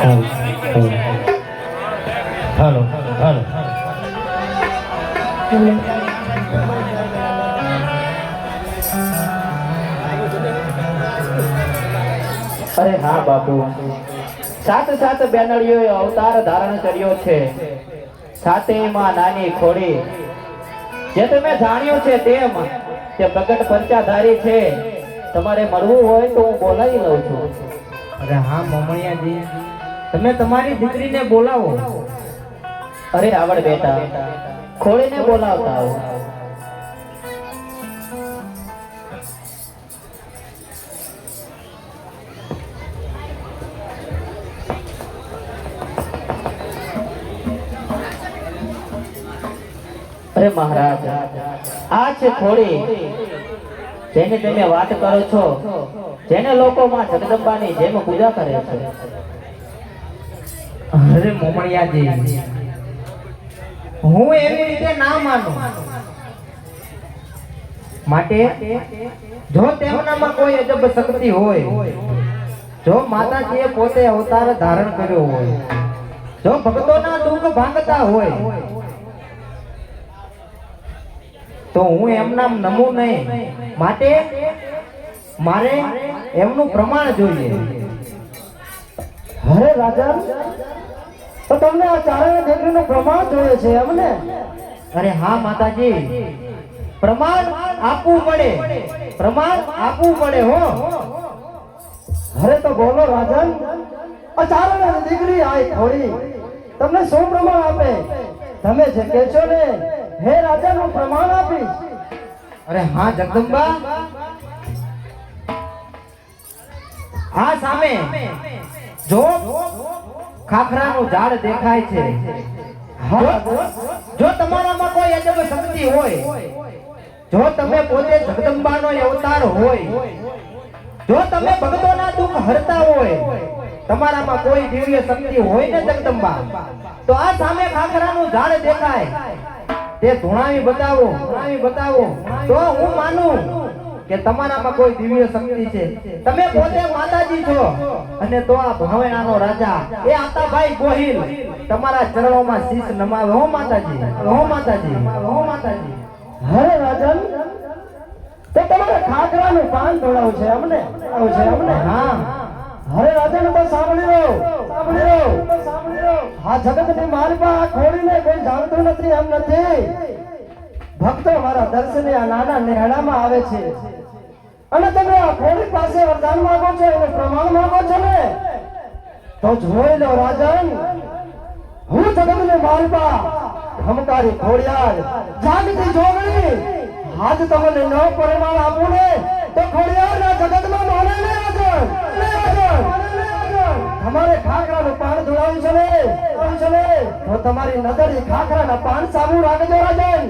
હાલો હાલો અરે હા બાપુ, સાત સાત બેનડીઓએ અવતાર ધારણ કર્યો છે. સાતેમાં નાની ખોડી, જે તમે જાણ્યું છે તેમ તે પ્રગટ પંચાધારી છે. તમારે મળવું હોય તો હું બોલાવી લઉં છું. અરે હા મોમણિયાજી, તમે તમારી દીકરીને બોલાવો. અરે આવડ બેટા, ખોડીને બોલાવતા આવો. અરે મહારાજ, આ છે ખોડી, જેની તમે વાત કરો છો, જેને લોકો માં જગદંબાની જેમ પૂજા કરે છે. અરે મોમણિયાજી, હું એવી રીતે ના માનું. માટે જો તેમનામાં કોઈ અજબ શક્તિ હોય, જો માતાજીએ પોતે અવતાર ધારણ કર્યો હોય, જો ભક્તોના દુઃખ ભાંગતા હોય, તો હું એમના નમું નહીં. માટે મારે એમનું પ્રમાણ જોઈએ. અરે રાજા, તો તમને આ ચારણ દીકરીનું પ્રમાણ જોઈએ છે એમને? અરે હા માતાજી, પ્રમાણ આપવું પડે, પ્રમાણ આપવું પડે હો. અરે તો બોલો રાજન, આ ચારણ દીકરી આય થોડી તમને શું પ્રમાણ આપે? તમે જે કહેશો ને હે રાજા, નું પ્રમાણ આપીશ. અરે હા જગદંબા, આ સામે જો ખાખરાનું ઝાડ દેખાય છે, જો તમારામાં કોઈ અજબ શક્તિ હોય, જો તમે પોતે જગદંબાનો અવતાર હોય, જો તમે ભક્તોના દુઃખ હરતા હોય, તમારામાં કોઈ દિવ્ય શક્તિ હોય ને જગદંબા, તો આ સામે ખાખરાનું ઝાડ દેખાય તે ધુણાવી બતાવો, ધુણાવી બતાવો, તો હું માનું કે તમારામાં કોઈ દિવ્ય શક્તિ છે. તમે પોતે માતાજી છો, અને તો આ ભાવેણાનો રાજા એ આતાભાઈ ગોહિલ તમારા ચરણોમાં શીશ નમાવે. હો માતાજી, હો માતાજી, હો માતાજી. અરે રાજન, તો તમારે ખાખરાનું પાન તોડાવું છે અમને? આવું છે અમને? હા. અરે રાજન, તો સાંભળી લો, સાંભળી લો, સાંભળી લો. આ જગતની માલપા આ ખોડીને કોઈ જાણતું નથી એમ નથી. ભક્તો મારા દર્શને આ નાના નેહડામાં આવે છે, અને તમે આ ખોડી પાસે વરદાન માંગો છો, એનું પ્રમાણ માંગો છો ને? તો જોઈ લો રાજન, હું જગતની માલપા ખમકારી ખોડિયાર જાગતી જોગણી, આજ તમને ન પ્રમાણ આપું ને તો ખોડિયારના જગતમાં માને ને રાજન, ને રાજન. તમારે ખાખરાનું પાન ધોળાવું છે ને, તો તમારી નજર ખાખરાના પાન સામું રાખજો રાજન.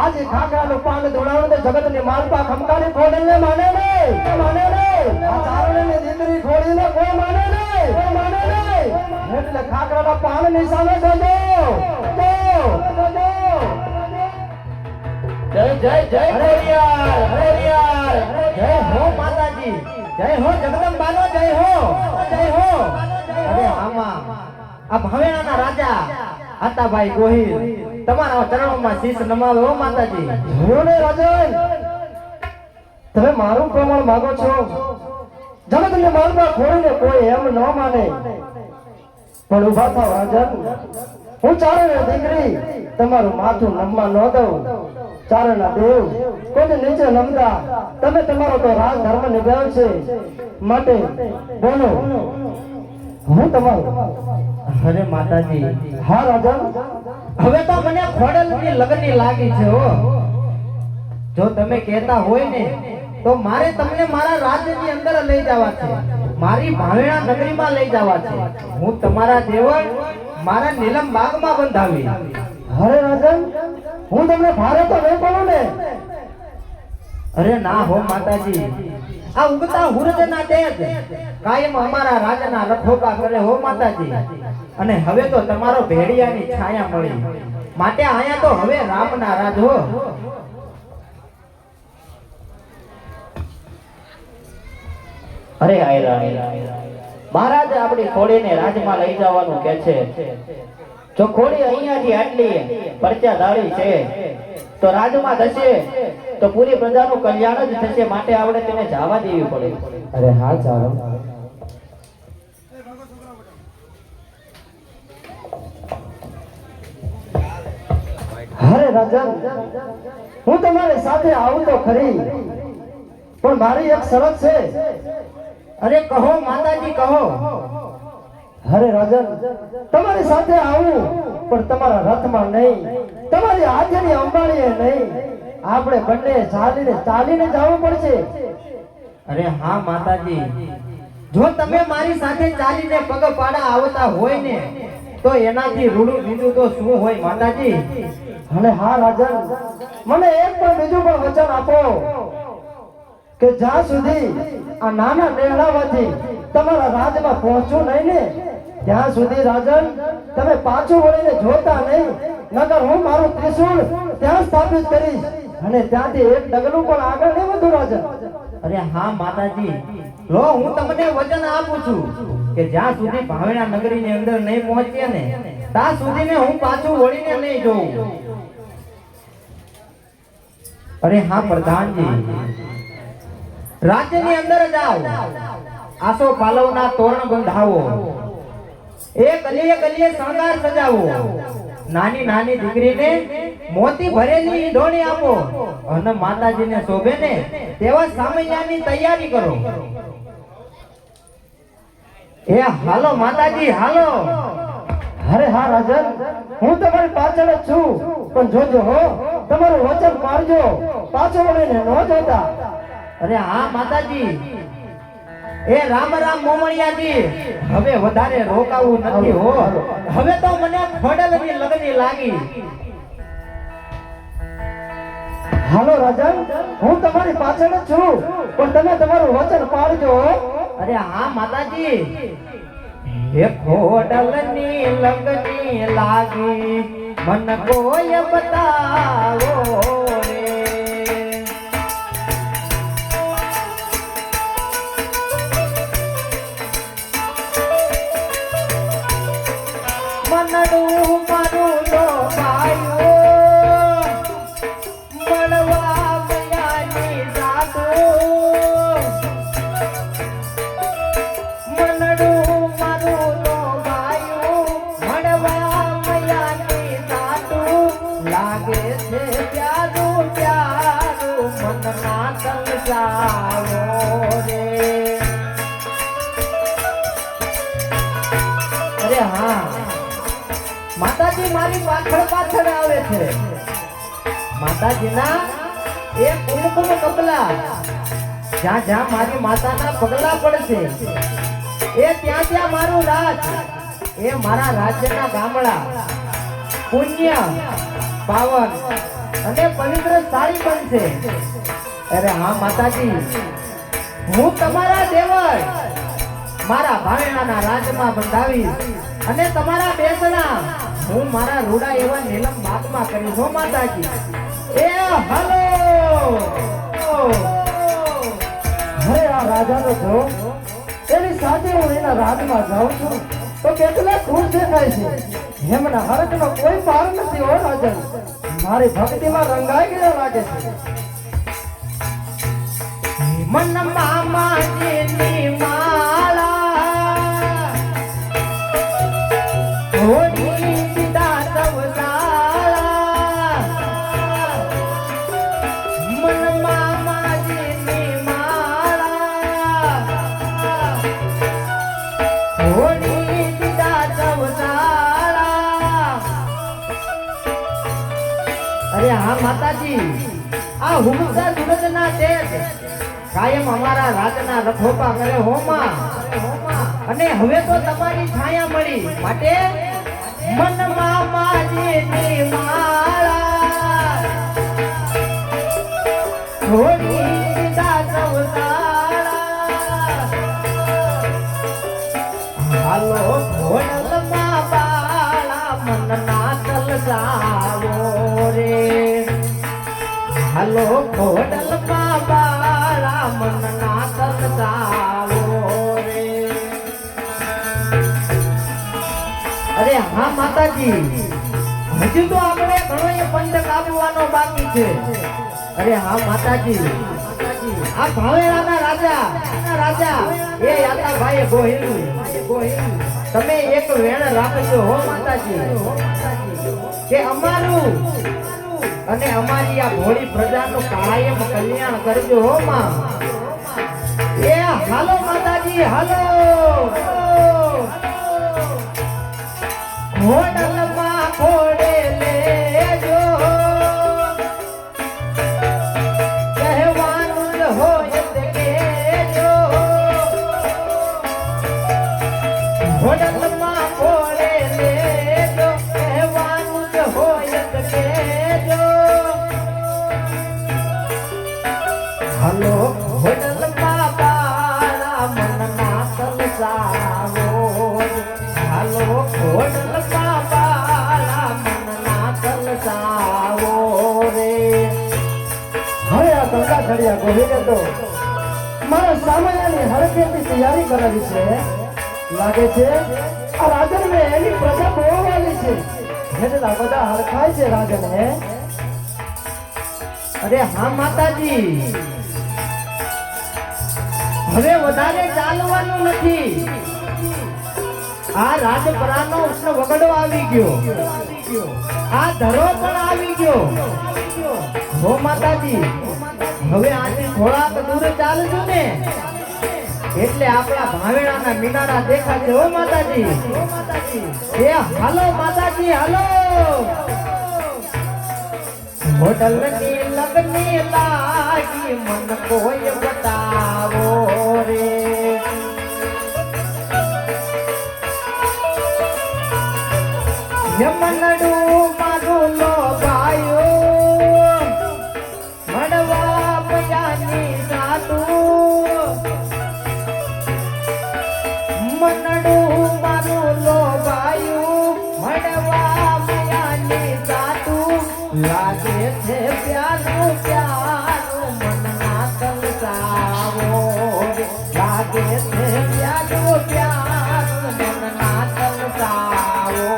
આજ ખાખરાનું પાન ધોળાવું તો જગતની માલપા ખમકારી ખોડીને માને નહીં, માને નહીં. આ ચારણની દીકરી ખોડીને કોઈ માને નહીં, કોઈ માને નહીં. એટલે ખાખરાના પાન ની સામે જોજો, જોજો. જય જય જય ખોડિયાર, ખોડિયાર. જય હો માતાજી, જય હો જગદંબાનો, જય હો, જય હો. અરે આમાં આ ભાવેણાના રાજા આતાભાઈ ગોહિલ તમારા ચરણોમાં શીશ નમાવે. હો માતાજી. જોયું ને રાજન, તમે મારું પ્રમાણ માંગો છો, જગતની માલપા ખોડીને કોઈ એમ ન માને. પણ ઉભા થાવ રાજન, હું ચારણની દીકરી તમારું માથું નમવા ન દઉં. ચારણના દેવ કોઈ નીચે નમતા, તમે તમારો તો રાજ ધર્મ નિભાવ છે, માટે બોલો, હું તમારું. અરે માતાજી, હા રાજન, હવે તો મને ખોડલની લગની લાગી છે હો. જો તમે કહેતા હોય ને તો મારે તમને મારા રાજ્યની અંદર લઈ જવા છે, મારી ભાવેણા નગરીમાં લઈ જવા છે. હું તમારા દેવળ મારા નીલમ બાગમાં બંધાવી. અરે રાજન, હું તમને ભારે તો નહીં પડું ને? અરે ના હો માતાજી, આ ઉગતા હુરજના તેજ કાયમ અમારા રાજાના રખોપા કરે. હો માતાજી, અને હવે તો તમારો ભેડિયાની છાયા મળી, માટે આયા તો હવે રામના રાજ હો. અરે આયરા, મહારાજ આપણી ખોડીને રાજમાં લઈ જવાનું કે છે. જો ખોડી અહીંયાથી આટલી પરચા ધારી છે તો રાજમાં થશે તો પૂરી પ્રજાનું કલ્યાણ જ થશે, માટે આપણે તેને જવા દેવી પડે. અરે હા ચાલો. અરે રાજન, હું તમારી સાથે આવું તો ખરી, પણ મારી એક શરત છે. અરે કહો માતાજી કહો. અરે રાજન, તમારી સાથે આવું પણ તમારા રથમાં નહીં, તમારી હાથની અંબાડીએ નહીં, આપણે બંને ચાલીને જવું પડશે. અરે હા માતાજી, જો તમે મારી સાથે ચાલીને પગ પાડા આવતા હોય ને તો એનાથી રૂડું બીજું તો શું હોય માતાજી. અને હા રાજન, મને એક પણ બીજું પણ વચન આપો કે જ્યાં સુધી આ નાના નેહડાવાથી તમારા રાજમાં પહોંચું નહીં ને ત્યાં સુધી રાજન તમે પાછું વળીને જોતા નહીં, નકર હું મારું ત્રિશૂળ ત્યાં સ્થાપિત કરીશ અને ત્યાંથી એક ડગલું પણ આગળ નહીં વધુ રાજન. અરે હા માતાજી, લો હું તમને વચન આપું છું કે જ્યાં સુધી ભાવેણા નગરીની અંદર નહીં પહોંચીએ ને ત્યાં સુધી ને હું પાછું વળીને નહીં જોઉં. અરે હા પ્રધાનજી, રાજ્યની અંદર જાઓ, આસો પાલવના તોરણ બંધાવો, એ ગલીએ ગલીએ શણગાર સજાવો, નાની નાની દીકરીને મોતી ભરેલી ઈંઢોણી આપો અને માતાજીને શોભે ને તેવા સામૈયાની તૈયારી કરો. એ હાલો માતાજી હાલો. અરે હા રાજન, હું તમારી પાછળ જ છું, પણ જોજો હો, તમારું વચન પાળજો, પાછો વળીને ન જોતા. અરે હા માતાજી. એ રામ રામ મોમણિયાજી, હવે વધારે રોકાવું નથી હો, હવે તો મને ખોડલની લગની લાગી. હાલો રાજન, હું તમારી પાછળ જ છું, પણ તમે તમારું વચન પાળજો. અરે હા માતાજી. એ ખોડલની લગની લાગી મન કોઈ બતાવો રે. મનડું મારું લો ભાઈઓ મળવા મયાની જાતો. મનડું મારું લો ભાઈઓ મળવા મયાની જાતો. લાગે છે પ્યારું પ્યારું મનના તલસાવો રે. અરે હા માતાજી, મારી પાછળ પાછળ આવે છે. માતાજીના એ કુમકુમ કપલા જ્યાં જ્યાં મારી માતાના પગલા પડશે એ ત્યાં ત્યાં મારું રાજ, એ મારા રાજ્યના ગામડા પુણ્ય પાવન અને પવિત્ર સ્થાળી બનશે. અરે હા માતાજી, હું તમારા દેવર મારા ભાવેણાના રાજમાં બંધાવીશ અને તમારા બેસણા હું મારા રૂડા એવા નીલમ બાગમાં કરીશ હો માતાજી. એ હાલો. અરે આ રાજાનો જો, એની સાથે હું એના રાજમાં જાઉં છું તો કેટલા ખુશ દેખાય છે. એમના હરખનો કોઈ પાર નથી હો રાજન, મારી ભક્તિમાં રંગાઈ ગયા લાગે છે. મન મામાજીની માળા હોડી સીતા તવસાળા. મન મામાજીની માળા હોડી સીતા તવસાળા. અરે હા માતાજી, આ હુમસા સુરતના તેજ કાયમ અમારા રાજના રખોપા કરે હોમાં, અને હવે તો તમારી છાયા મળી, માટે મન મામાજીની માળા હોડી સીતા તવસાળા. હાલો ઘોડલમાં બાળા મનના તલસાવો રે. હાલો ઘોડલમાં બાળા મનના તલસાવો રે. અરે હા માતાજી, હજુ તો આપણે ઘણો એ પંચ કાપવાનો બાકી છે. અરે હા માતાજી, આ ભાવેરાના રાજા એ યાતાભાઈ ગોહિલ, તમે એક વેણ રાખજો હો માતાજી, કે અમારું અને અમારી આ ભોળી પ્રજાનું કાયમ કલ્યાણ કરજો હો માં. એ હાલો માતાજી હાલો. ઘોડલમાં ઘોડે લેજો, કહેવાનું જ હોય તે કહેજો. ઘોડલમાં ઘોડે લેજો, કહેવાનું જ હોય તે કહેજો. હાલો ઘોડલમાં બાળા મનના તલસાવો, હાલો ઘોડલમાં બાળા મનના તલસાવો રે. હવે આ ગંગા ચડિયા ગોહિલે તો મારા સામાન્યની હરખેથી તૈયારી કરાવી છે. લાગે છે આ રાજનને એની પ્રજા બોલવાની છે. જેટલા બધા હરખાય છે રાજને. અરે હા માતાજી, હવે વધારે ચાલવાનું નથી. આ રાજપરાનો ઉષ્ણ વગડો આવી ગયો, આ ધરો પણ આવી ગયો હો માતાજી. હવે આથી થોડાક દૂર ચાલજો ને એટલે આપણા ભાવેણાના મિનારા દેખાશે હો માતાજી. એ હાલો માતાજી હાલો. હોટલની લગની લાગી મન કોઈ બતાવો રે. યમનડું મારું લોભાયું, મળવા બજાની સાતું. મનડું મારું લોભાયું, મળવા બજાની સાતું. લાગે છે પ્યારું પ્યારું મનના તલસાવો રે. લાગે છે પ્યારું પ્યારું મનના તલસાવો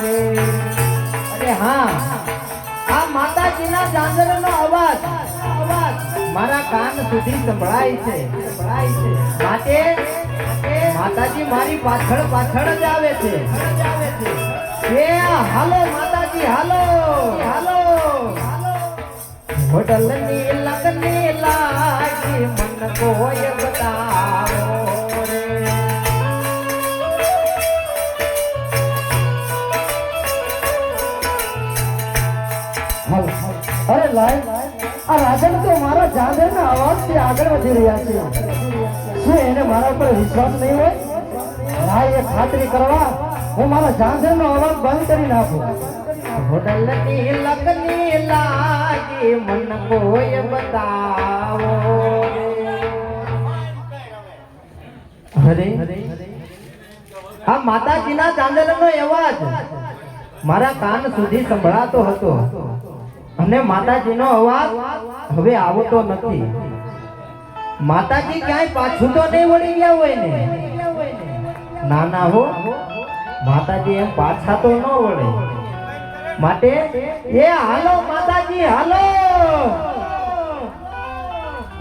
રે. અરે હા, આ માતાજીના જાંજરનો અવાજ મારા કાન સુધી સંભળાય છે. માટે માતાજી મારી પાછળ જ આવે છે. એ હાલો માતાજી હાલો હાલો. હોટલની લગની લાગી મન કોઈ બતાવો રે. અરે લાય, આ રાજન તો મારા જાંજરના અવાજથી આગળ વધી રહ્યા છે. શું એને મારા ઉપર વિશ્વાસ નહીં હોય? લાય એ ખાતરી કરવા હું મારા જાંજરનો અવાજ બંધ કરી નાખું. હોટલની લગની લાગી મન કોઈ બતાવો રે. આ માતાજીના ચાંદલનો અવાજ મારા કાન સુધી સંભળાતો હતો અને માતાજીનો અવાજ હવે આવતો નથી. માતાજી ક્યાંય પાછું તો નહીં વળી ગયા હોય ને? ના ના હો, માતાજી એમ પાછા તો ન વળે. માટે એ હાલો માતાજી હાલો.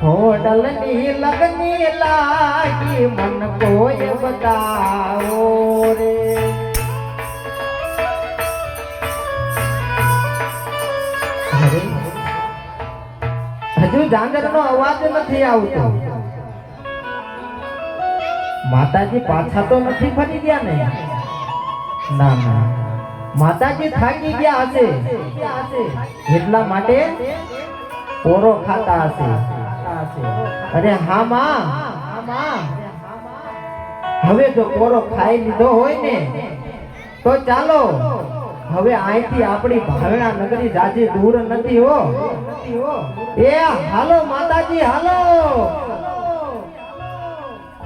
હોટલની લગની લાગી મન કોઈ બતાવો રે. હજુ જાંગરનો અવાજ નથી આવતો. માતાજી પાછા તો નથી ફરી ગયા ને? ના ના, માતાજી થાકી ગયા હશે એટલા માટે પોરો ખાતા હશે. અરે હા માં, હવે જો પોરો ખાઈ લીધો હોય ને તો ચાલો હવે અહીંથી આપણી ભાવેણા નગરી જાજી દૂર નથી હો. એ હાલો માતાજી હાલો.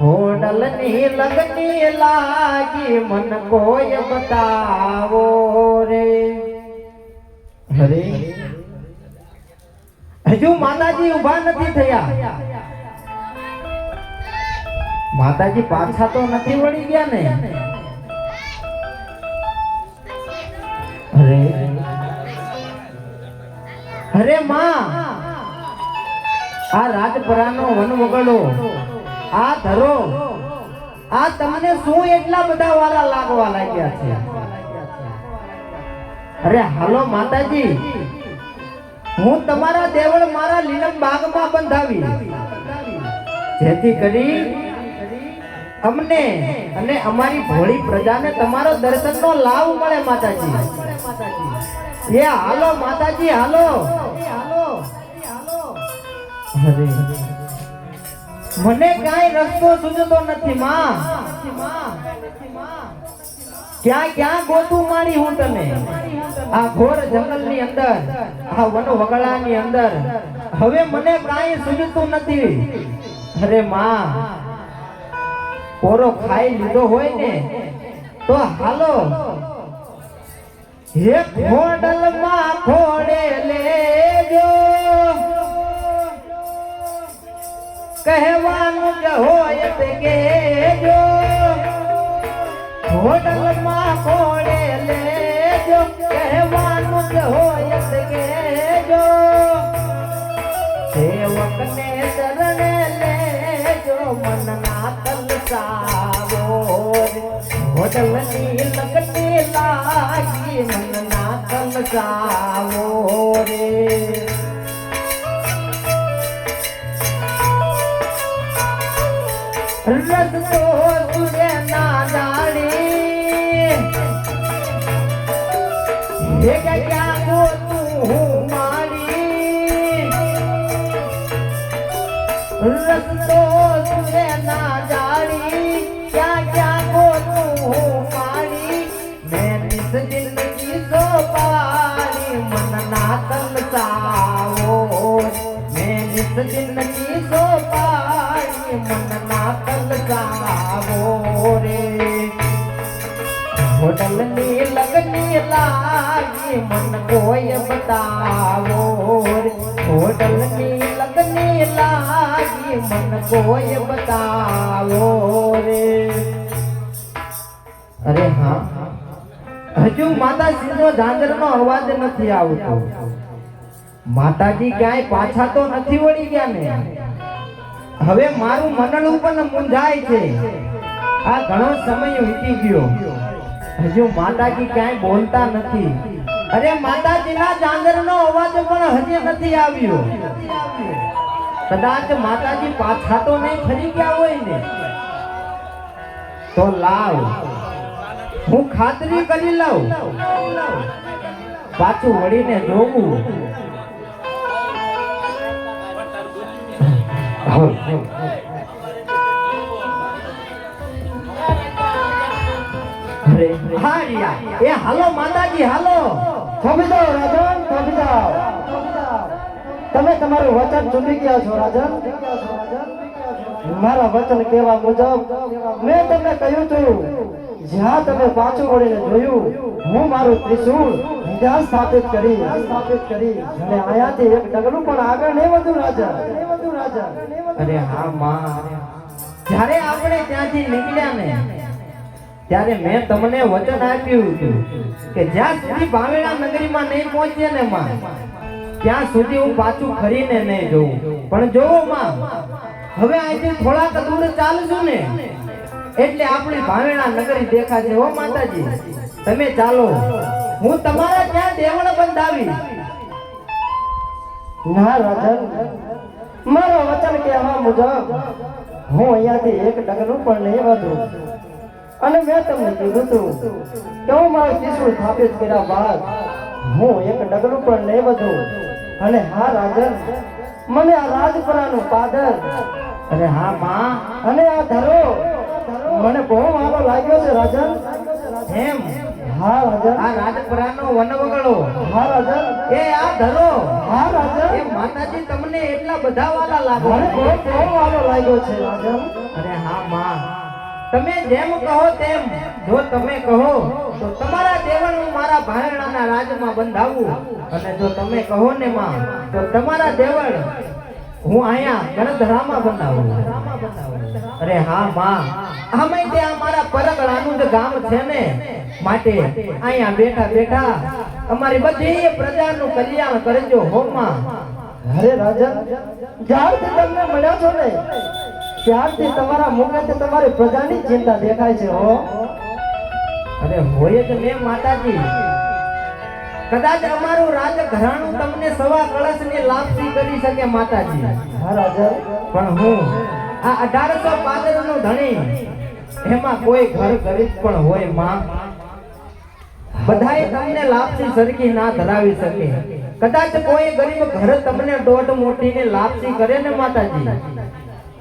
હોટલની લગની લાગી મન કોઈ બતાવો રે. અરે હજુ માતાજી ઊભા નથી થયા. માતાજી પાછા તો નથી વળી ગયા ને? અરે અરે માં, આ રાજપરાનો વનવગડો, આ ધરો, આ તમને શું એટલા બધા વાલા લાગવા લાગ્યા છે? અરે હાલો માતાજી, હું તમારા દેવળ મારા લીલમ બાગમાં બંધાવી, જેથી કરી અમને અને અમારી ભોળી પ્રજાને તમારો દર્શનનો લાભ મળે માતાજી. એ હાલો માતાજી, હાલો. અરે મને કાંઈ રસ્તો સૂઝતો નથી માં. ક્યાં ક્યાં ગોતું મારી હું તને, આ ઘોર જંગલની અંદર, આ વન વગડાની અંદર. હવે મને કાંઈ સૂઝતું નથી. અરે માં, પોરો ખાઈ લીધો હોય ને તો હાલો, હે ખોડલમાં ખોડે લેજો, કહેવાનું કે હોય તે કહેજો. ખોડલમાં ખોડે લેજો, કહેવાનું કે હોય તે કહેજો. સેવકને શરણે લેજો, મનના તલસાવો. ખોડલની લગતી લાગી, મનના તલસાવો રે. રસ્તો તુરે ના જાણી, હે ક્યાં ગોતું હું મારી. રસ્તો તુરે ના જાણી, ક્યાં ગોતું હું મારી. મેં નિજ જિંદગી સોપારી, મનના તલસાવો. મેં નિજ જિંદગી સોપારી, મનના તલસાવો રે. હોટલની લગની લાગી, મન કોઈ બતાવો રે. હોટલની લગની લાગી, મન કોઈ બતાવો રે. અરે હા, હજુ માતાજીનો ઝાંઝરનો અવાજ નથી આવતો. માતાજી ક્યાંય પાછા તો નથી વળી ગયા ને? હવે મારું મનડું પણ મૂંઝાય છે. આ ઘણો સમય વીતી ગયો, હજુ માતાજી ક્યાંય બોલતા નથી. અરે માતાજીના ઝાંઝરનો અવાજ પણ હજી નથી આવ્યો. કદાચ માતાજી પાછા તો નહીં ફરી ગયા હોય ને? તો લાવ, હું ખાતરી કરી લઉં, પાછું વળીને જોવું. એ હાલો માતાજી, હાલો. થોભી જાઓ રાજન, થોભી જાઓ. તમે તમારું વચન ચૂકી ગયા છો રાજન. મારા વચન કહેવા મુજબ મેં તમને કહ્યું હતું, જ્યાં તમે પાછું વળીને જોયું, હું મારું ત્રિશૂળ ત્યાં સ્થાપિત કરી અને અહીંયાથી એક ડગલું પણ આગળ નહીં વધુ રાજન. અરે હા માં, જ્યારે આપણે ત્યાંથી નીકળ્યા ને ત્યારે મેં તમને વચન આપ્યું હતું કે જ્યાં સુધી ભાવેણા નગરીમાં નહીં પહોંચીએ ને માં, ત્યાં સુધી હું પાછું ફરીને નહીં જોઉં. પણ જોવો માં, હવે અહીંથી થોડાક દૂર ચાલશું ને એટલે આપણી ભાવેણા નગરી દેખાશે. હો માતાજી, તમે ચાલો, હું તમારા ત્યાં દેવળ બંધાવી. ના રાજન, મારો વચન કહેવા મુજબ હું અહીંયાથી એક ડગલું પણ નહીં વધું. અને મેં તમને કીધું હતું કે હું મારું ત્રિશૂળ સ્થાપિત કર્યા બાદ હું એક ડગલું પણ નહીં વધું. અને હા રાજન, મને આ રાજપરાનું પાદર, અરે હા માં, અને આ ધરો મને બહુ વાલો લાગ્યો છે રાજન. એમ? હા રાજન. આ રાજપરાનો વનવગડો, હા રાજન. એ આ ધરો, હા રાજન. એ માતાજી તમને એટલા બધા વાલા લાગો. મને બહુ વાલો લાગ્યો છે રાજન. અરે હા માં, તમે જેમ કહો તેમ. જો તમે કહો તો તમારા દેવળ હું મારા ભાયણાના રાજમાં બંધાવું, અને જો તમે કહો ને માં તો તમારા દેવળ હું અહીંયા ગણધરામાં બંધાવું. અરે હા માં, અમે ત્યાં મારા પરગણાનું જ ગામ છે ને, માટે અહીંયા બેઠા બેઠા અમારી બધી પ્રજાનું કલ્યાણ કરજો હો માં. અરે રાજન, જ્યારથી તમને મળ્યા છો ને ત્યારથી તમારા મુખેથી તમારી પ્રજાની ચિંતા દેખાય છે હો. અરે હોય જ ને માતાજી, કદાચ અમારું રાજઘરાણું તમને સવા કળશની લાપસી કરી શકે માતાજી, હા રાજન, પણ હું આ 1800 પાદરનો ધણી, એમાં કોઈ ઘર ગરીબ પણ હોય માં, બધાએ તમને લાપસી સરખી ના ધરાવી શકે. કદાચ કોઈ ગરીબ ઘર તમને દોઢ મોટીને લાપસી કરે ને માતાજી,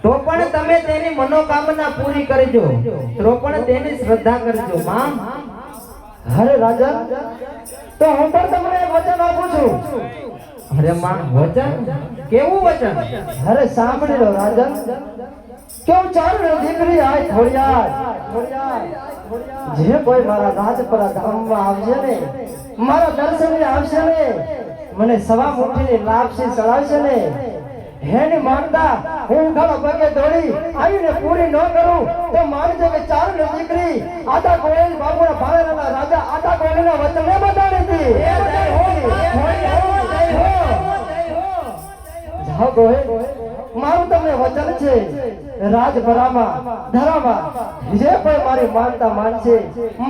તો પણ તમે તેની મનોકામના પૂરી કરજો, તો પણ તેની શ્રદ્ધા કરજો માં. અરે રાજન, તો હું પણ તમને એક વચન આપું છું. અરે માં, વચન? કેવું વચન? અરે સાંભળી લો રાજન, કેવું ચાલુ દીકરી આય ખોડિયાર, જે કોઈ મારા રાજપરા ગામમાં આવશે ને, મારા દર્શને આવશે ને, મને સવા મુઠ્ઠીની લાપસી ચડાવશે ને, એની માનતા હું ઘણો પગે દોડી આવીને પૂરી ન કરું તો માનજો કે ચાલુ દીકરી આટા કોઈલ બાબુના ભાણેરના રાજા આટા કોઈલના વચને બતાડી જાઓ ગોહિલ, મારું તમને વચન છે, રાજભરામાં ધરામાં જે કોઈ મારી માનતા માનશે,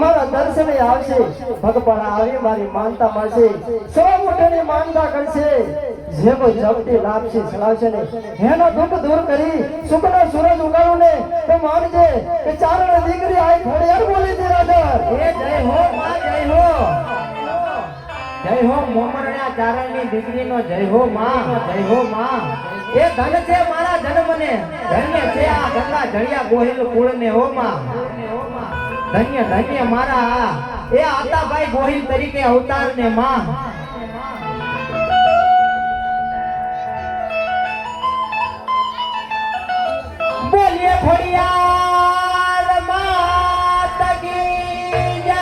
મારા દર્શને આવશે, ભગવાન આવી મારી માનતા માનશે, સો મુઠ્ઠીની માનતા કરશે, જે કોઈ જપતી લાપસી ચલાવશે ને એનો દુઃખ દૂર કરી સુખનો સૂરજ ઉગાડું ને તો માનજે કે ચારણ દીકરી આઈ ખોડિયાર બોલી દી રાજા. એ જય હો માં, જય હો, જય હો મોમરણા ચારણની દીકરીનો જય હો માં, જય હો માં. એ ધન છે મારા જન્મને, ધન્ય છે આ ગંગા જળિયા ગોહિલ કુળને હો માં. ધન્ય ધન્ય મારા એ આતાભાઈ ગોહિલ તરીકે અવતારને માં. બોલીએ ખોડિયાર માત કી જય,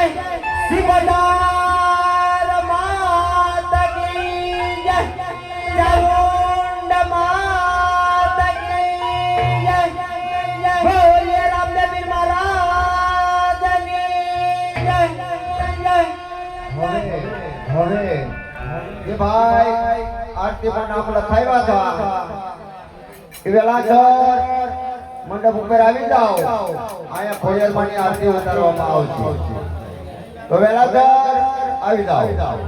શિવદાર માત કી જય, ચામુંડ માત કી જય, બોલીએ રામદેવ મહારાજની જય, જય. હવે એ ભાઈ આરતી પણ આપણા થયા હતા એ વેલા સર મંડપ ઉપર આવી જાઓ, અહીંયા ખોડિયારમાંની આરતી ઉતારવામાં આવશે, તો વેલા સર આવી જાઓ.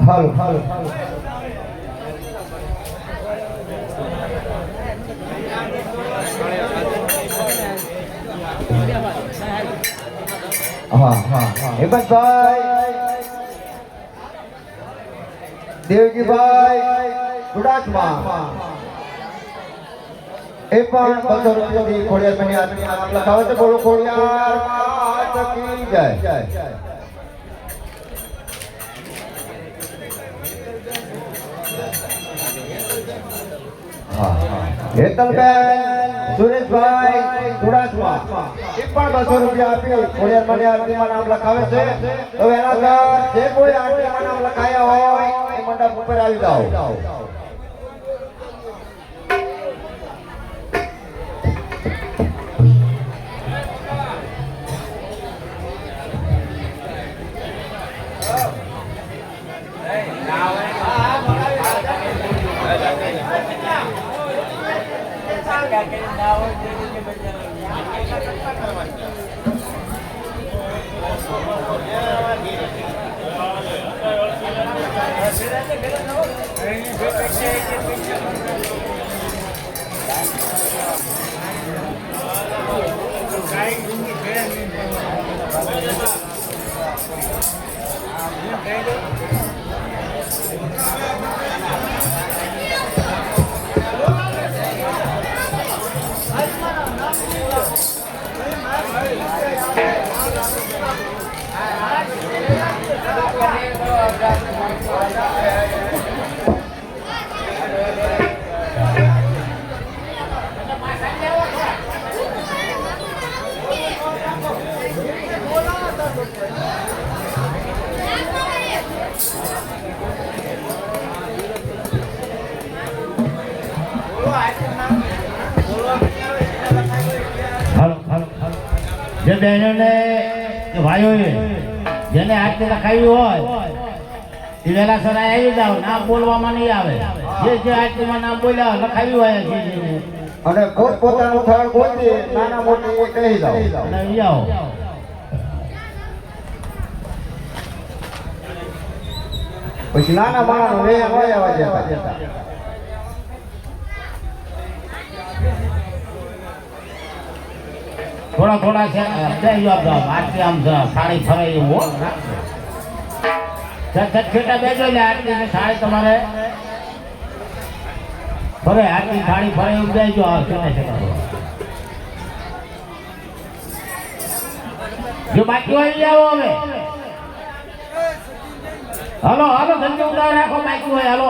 હાલો હાલો હા હા હેમંતભાઈ, દેવજીભાઈ ગુડાચમાં એ પણ 200 રૂપિયાથી ખોડિયારમાંની આરતી નામ લખાવે છે. બોલો ખોડિયાર માત કી જય. હેતલબેન સુરેશભાઈ ગુડાચમાં એ પણ 200 રૂપિયા આપી ખોડિયારમાંની આરતીમાં નામ લખાવે છે. તો એના જે કોઈ આરતીમાં નામ લખાયા હોય એ મંડપ ઉપર આવી જાઓ. જે બહેનોને કે ભાઈઓએ જેને આરતી લખાવી હોય એ વહેલા સરાય આવી જાવ, નામ બોલવામાં નહીં આવે. જે આરતીમાં નામ બોલ્યા લખાવી હોય અને પોતાનું સ્થળ ગોતી નાના મોટી એ કહી જાઓ. અને આવી જાઓ. પછી નાના માણસ વે હોય આવવા દેતા. થોડા આરતી આમ સાડી ફરે એવું હો. છેટા બેજો એટલે આરતી ની સાડી તમારે ફરે, આરતી સાડી ફરે એવું બેજો. જો બાકી હોય જાઓ હવે. હાલો હાલો ધંધો ઉડાવ રાખો, બાકી હોય હાલો.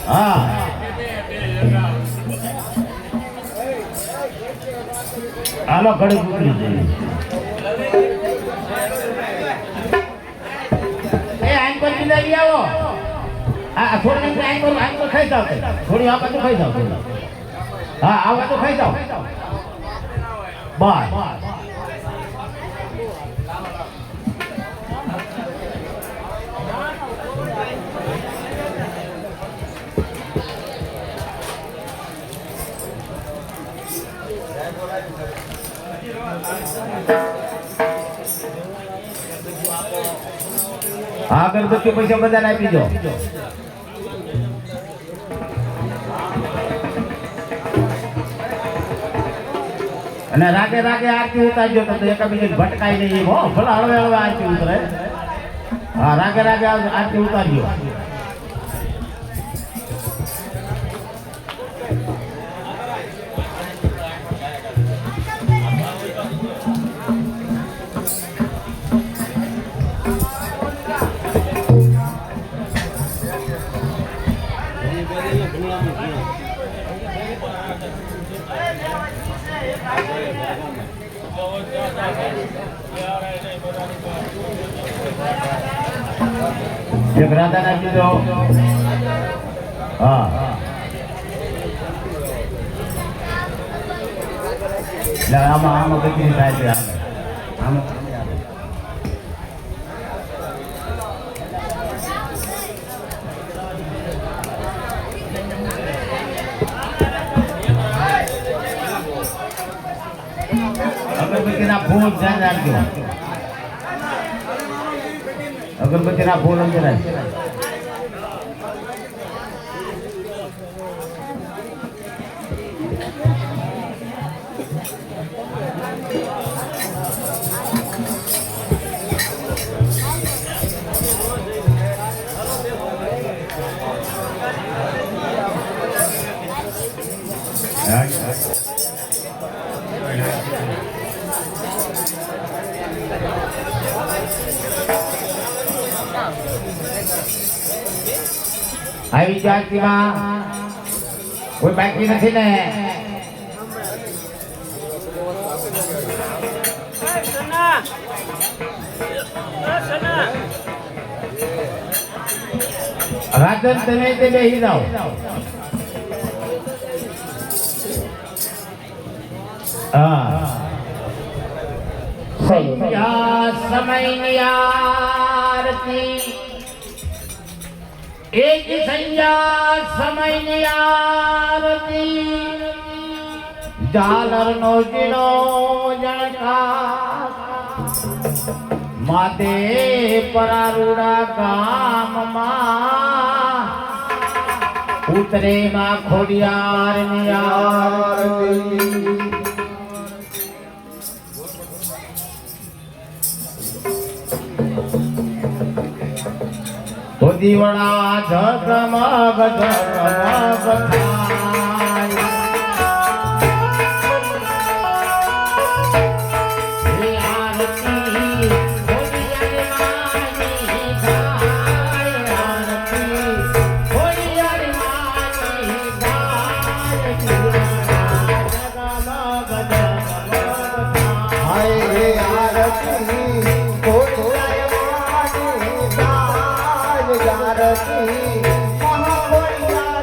હા હાલો ઘડી ઉકળી જઈએ. એ આઈન પર લઈ આવો. આ થોડી આઈન પર ખાઈ જાવ, થોડી આ બાજુ ખાઈ જાવ. હા આ બાજુ ખાઈ જાવ. બસ અગરબત્તી પૈસા બધાને આપી દો. અને રાગે રાગે આરતી ઉતારજો તો એકાબીજાને ભટકાઈ નહીં. હો ભલે હળવે હળવે આરતી ઉતરે. હા રાગે રાગે આરતી ઉતારજો. એક રાધા નાખી દો. હા આમાં બધી થાય છે. આમાં અગરબત્તીના ફૂલ ધ્યાન રાખજો. અગરબત્તીના ફૂલ અંદર રાખજો. આવી જાતિમાં કોઈ બાકી નથી ને. રાજન તમે તે બેસી જાઓ. સમયની આરતી એક સંજા સમયની આરતી ઝાલર નો જીણો જણકાર માતે પરારુડા ગામમાં ઉતરે માં ખોડિયારની આરતી. દીવડા ઝગમગ ઝગમગ થાય. મહાબળિયા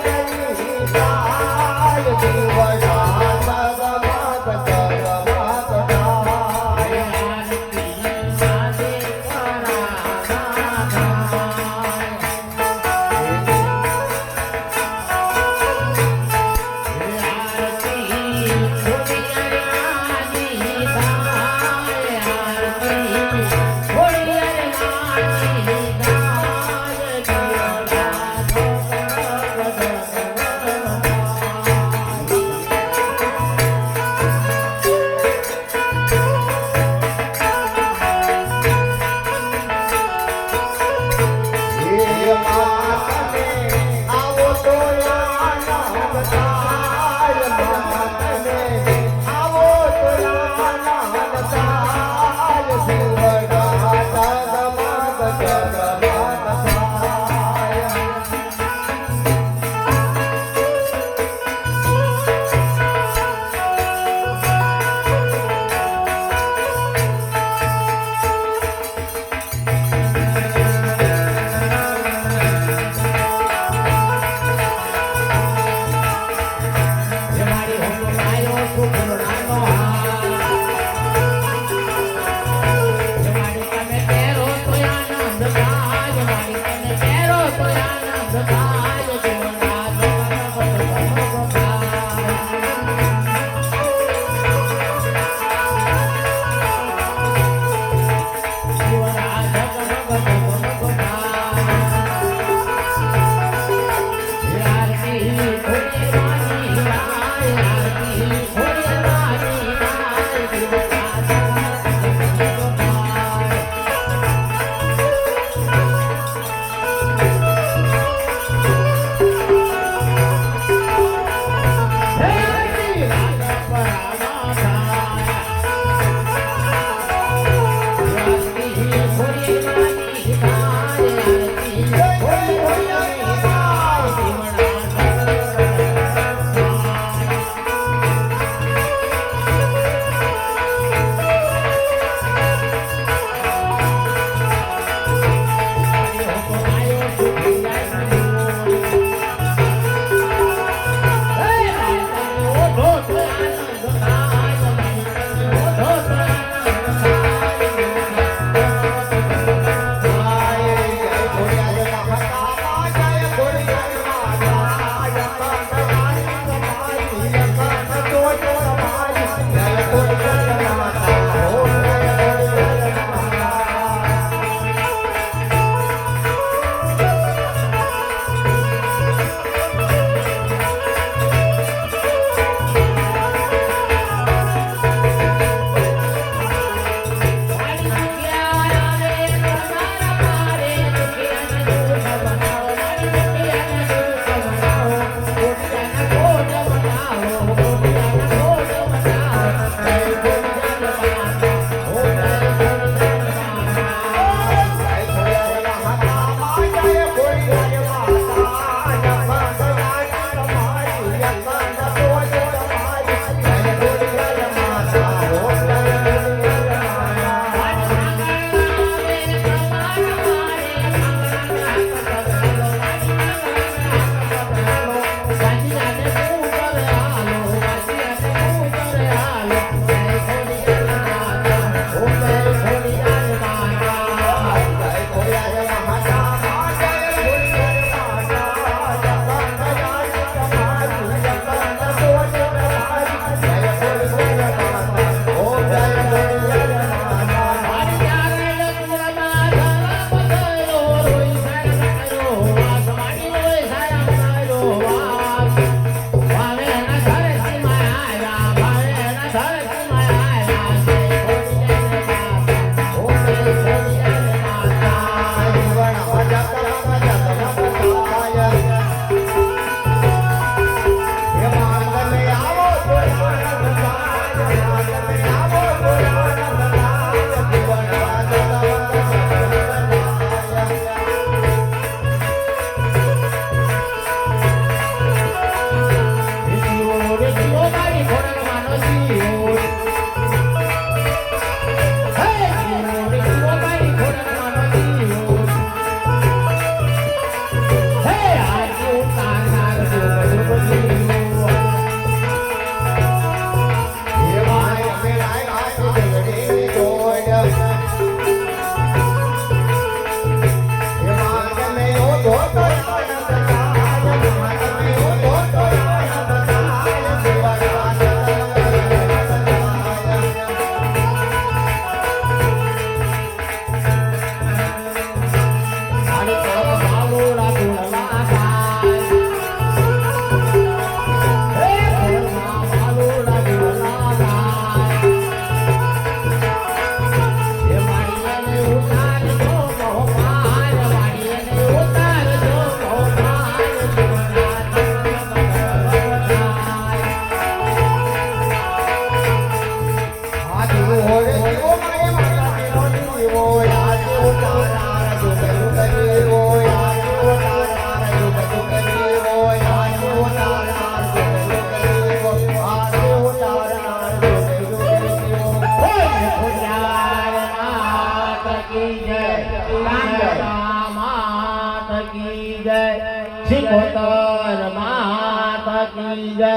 સિકોતર માતા કી જય,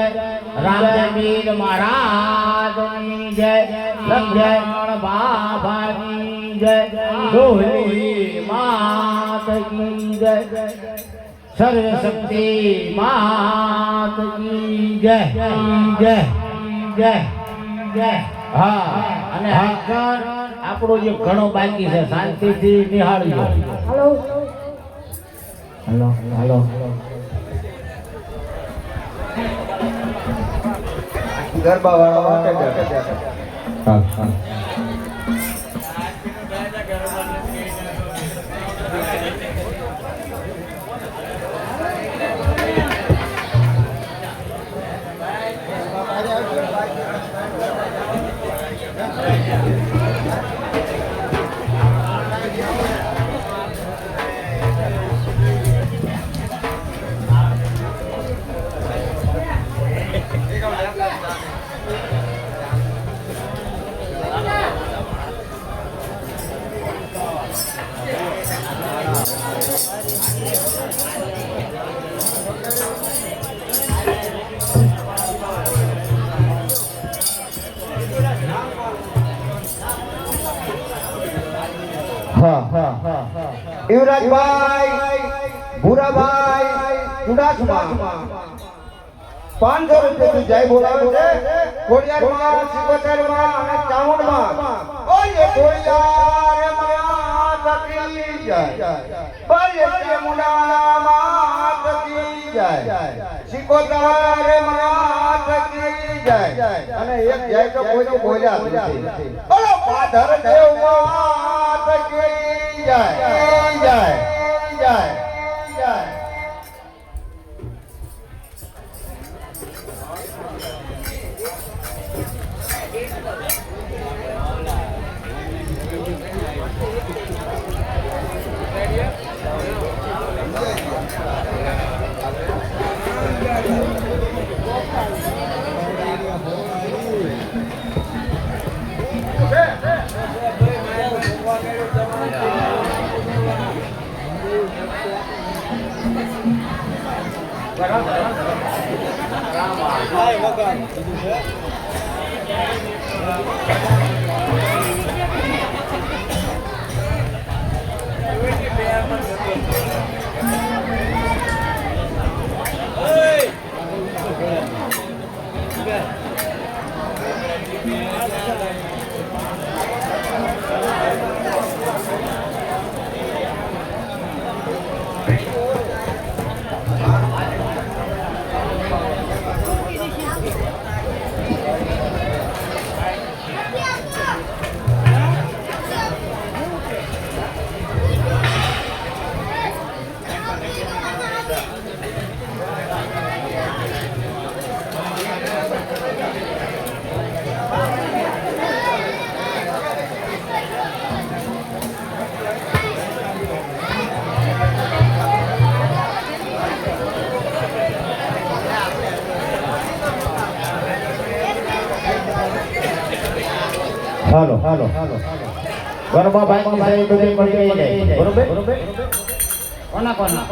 રામદેવીર મહારાજની જય, લક્ષ્મણ બાબાની જય, ડોલી માત કી જય, સર્વશક્તિ માત કી જય જય જય જય. હા, અને આગળ આપણું જે ઘણો બાકી છે શાંતિથી નિહાળજો. હાલો હાલો ગરબા વાળા માટે યુવરાજભાઈ ભૂરાભાઈ ચુડાસમા 500 રૂપિયાથી જય બોલાવે છે ખોડિયારમાં, સિકોતરમાં અને ચામુંડમાં. બોલે ખોડિયારમાં તકી જાય, બોલે ચામુંડામાં તકી જાય, સિકોતરમાં તકી જાય. અને એક જય તો કોઈ બોલ્યા જ નથી. બોલો પાધર દેવમાં તકી જાય, જાય, જાય, જાય. હાલો હાલો ગરબા બાકી છે એ બધી પડી જાય બરોબર કોના કોના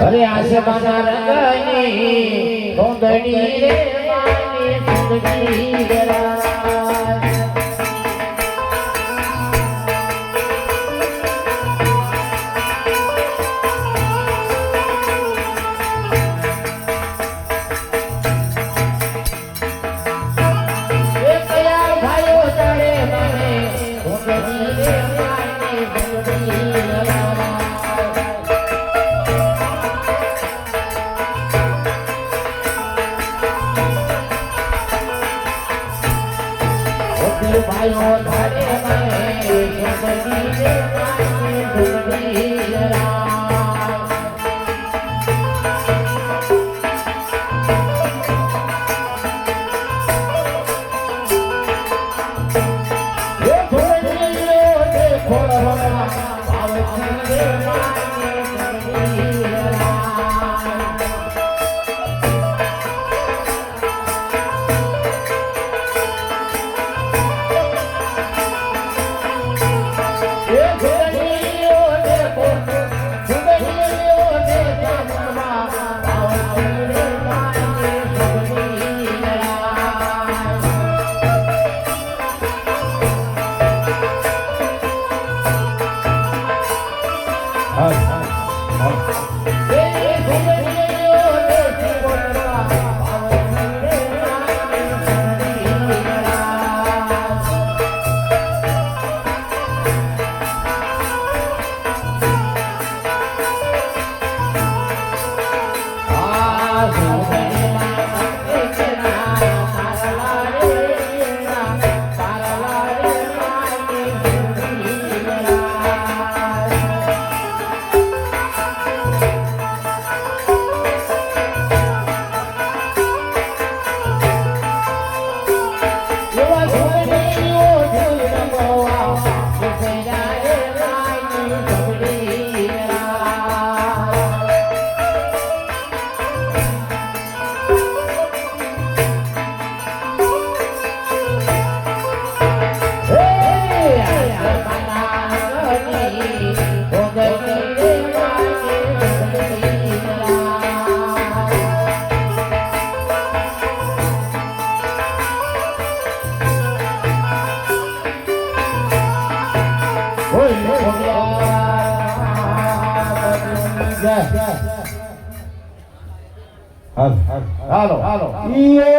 અરે આશે બાના રંગની ગોંધણી રે માની સુંદરી ગરા ભાઈઓ તારે મને સુંદરી રે માની સુંદરી ગરા હાલો હાલો ઈએ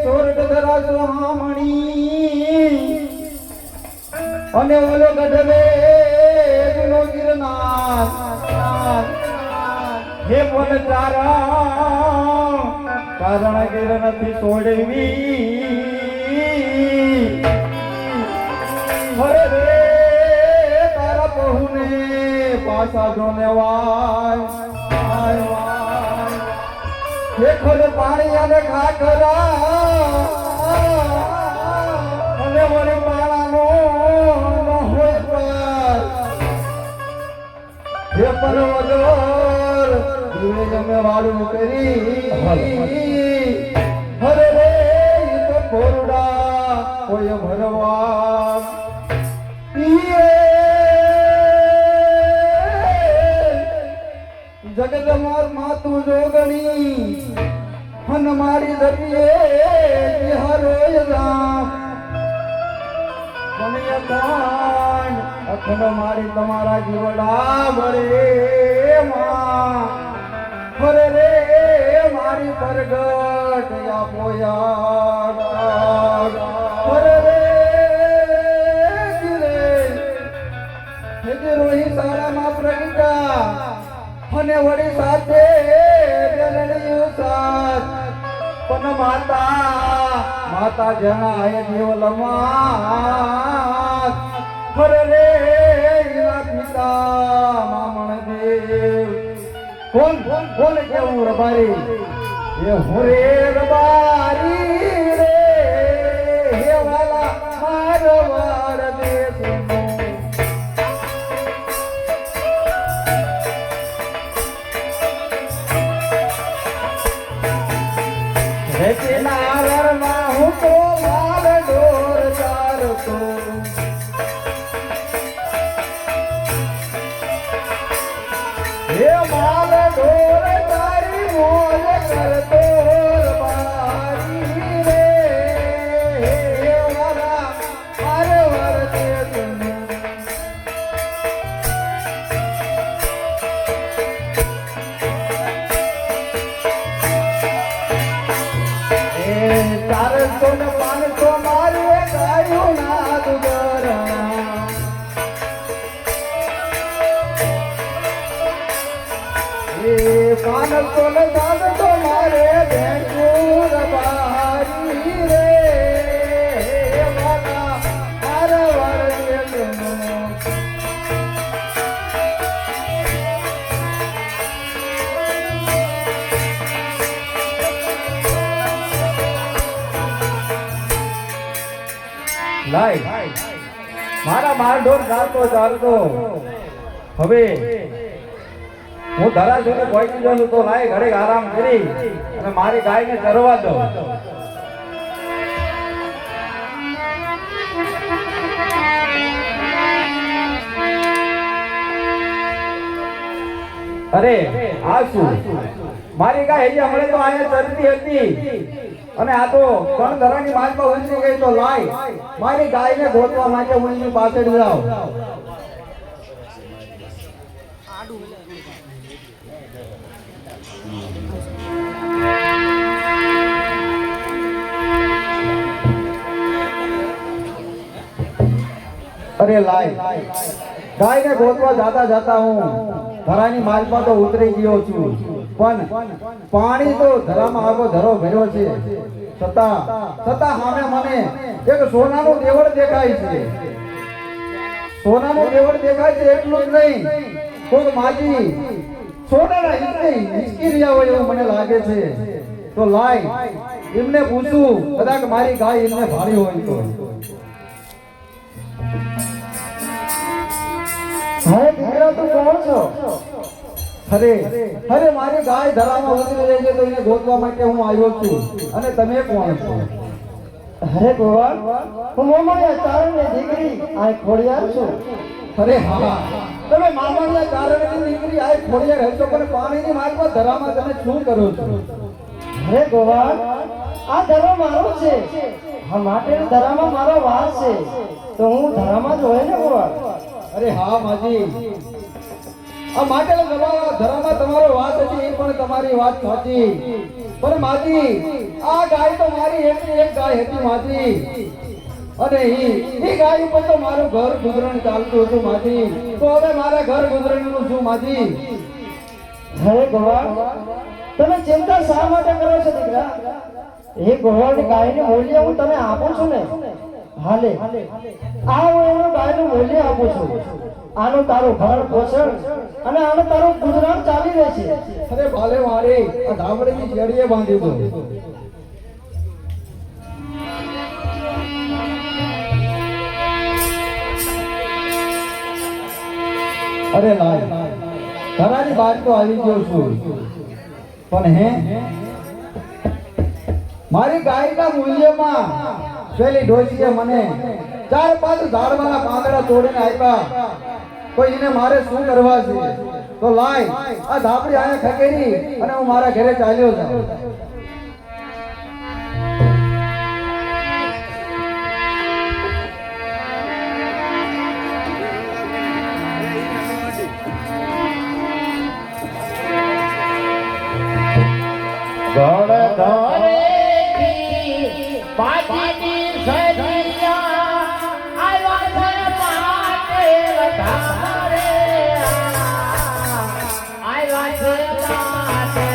સ્વર્ગ ધરા સુહામણી અને ઓલો ગઢવે જુનો ગિરનાર હે બોલ તારા કારણ ગિર નથી છોડવી હરે રે તારા પહુને પાછા જોને વાય દેખો ને પાણી અને ખાખરા અને વળી પાણાનો ન હોય પર હે પરવદર જીવે જમે વાળું કરી હરે રે ઈ તો પોરડા કોઈ ભરવા જગત માર માતું જોગણી હન મારી દરિયે હરોય રામ મને કાન અખંડ મારી તમારા જીવડા બળે માં હરે રે મારી પ્રગટ આપો યાર હરે રે ગિરે રોહી સારામાં પ્રગટા અને વળી સાથે જનનીયું સાથ પણ માતા જણાય દેવલમાં હરે રે એના પિતા મામણ દેવ કોણ કેવું રબારી એ હોરે રબારી રે હે વાલા મારો વાર દે સુનો નારમાં હું તો માર ડોર ચારતો હે માર ડોર તારી મોજ કરતો રબારી રે હે વાલા મારે વરતે તું ચારસો ને 500 મારે ગાયું ના દુગરા એ 500 ને 700 મારે ભેંસુર બારી રે વાલા મારે વરદે લાય મારા મારઢોર ચાલતો હવે હું ધરા સુધી પહોંચી જાઉં તો લાય ઘરે આરામ કરી અને મારી ગાયને ચરવા દો અરે આ શું મારી ગાય હજી હમણાં તો અહીંયા ચરતી હતી અને આ તો કણ ધરાની માલમાં ઉંચી ગઈ તો લાય મારી ગાયને ગોતવા માટે હું એની પાછળ જાઉં અરે લાય ગાયને ગોતવા જાતા હું ધરાની માલમાં તો ઉતરી ગયો છું પણ પાણી તો ધરામાં આગો ધરો ભર્યો છે છતાં સામે મને એક સોનાનું દેવળ દેખાય છે એટલું જ નહીં કોઈ માજી સોનાના હિંચકી રહ્યા હોય એવું મને લાગે છે તો લાય એમને પૂછું કદાચ મારી ગાય એમને ભાળી હોય તો હે દીકરા તું કોણ છો? અરે મારી ગાય ધરામાં ઉતરી રહી છે તો એને ગોતવા માટે હું આવ્યો છું અને તમે કોણ છો? અરે ગોવાળ, હું મોમણિયા ચારણની દીકરી આ ખોડિયાર છું. અરે હા, તમે મામાના ચારણની દીકરી આ ખોડિયાર હશો પણ પાણીની માર્ગમાં ધરામાં તમે શું કરો છો? અરે ગોવાળ, આ ધરો મારો છે, આ માટે ધરામાં મારો વાસ છે, તો હું ધરામાં જ હોય ને ગોવાળ. અરે હા માજી, આ માટેલા ધરામાં તમારો વાત હતી, એ પણ તમારી વાત સાચી. પણ માજી, આ ગાય તો મારી એકની એક ગાય હતી માજી, અને ઈ ગાય ઉપર તો મારું ઘર ગુજરણ ચાલતું હતું માજી. તો હવે મારા ઘર ગુજરણનું શું માજી? હે ગોવા, તમે ચિંતા શા માટે કરો છો દીકરા? એ ગોવાળની ગાયનું મૂલ્ય હું તમે આપું છું ને, હાલે આ હું એનું ગાયનું મૂલ્ય આપું છું. આનું તારું ઘર પોષણ અને આનું તારું ગુજરાન ચાલી રહે છે. અરે ભાલે મારે આ ધાબળીની જડીએ બાંધી દો. અરે લાય, ઘરાની વાત તો આવી ગયો છું, પણ હે મારી ગાયના મૂલ્યમાં પેલી ડોશીએ મને 4-5 ઝાડવાના પાંદડા તોડીને આપ્યા. તો એને મારે શું કરવા છે? તો લાય આ ધાબળી આયા ખકેરી અને હું મારા ઘરે ચાલ્યો જાઉં. ગોળ ધોરેથી પાટીની સજિયા આવ્યા છે માટે વધારે, આવ્યા છે માટે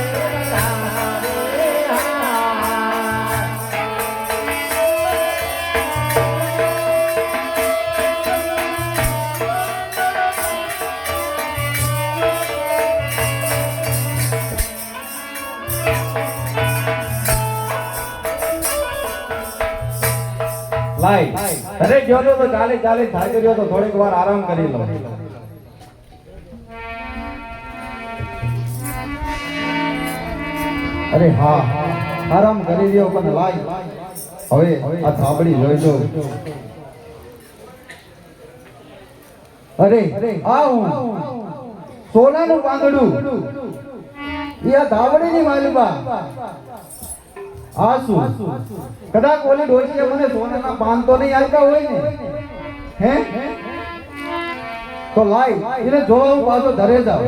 લાય અરે ગયો તો ચાલી થાકી રહ્યો તો થોડીક વાર આરામ કરી લો. અરે હા, આરામ કરી રહ્યો, પણ લાય હવે આ થાબડી જોઈ દો. અરે આ હું સોનાનું પાંદડું, ઈ આ ધાબડીની માલિકા. આ શું? કદાચ ઓલી ડોશીએ મને સોનાના પાન તો નહીં આપ્યા હોય ને? હે તો લાય એને જોવા હું પાછો ધરે જાવ.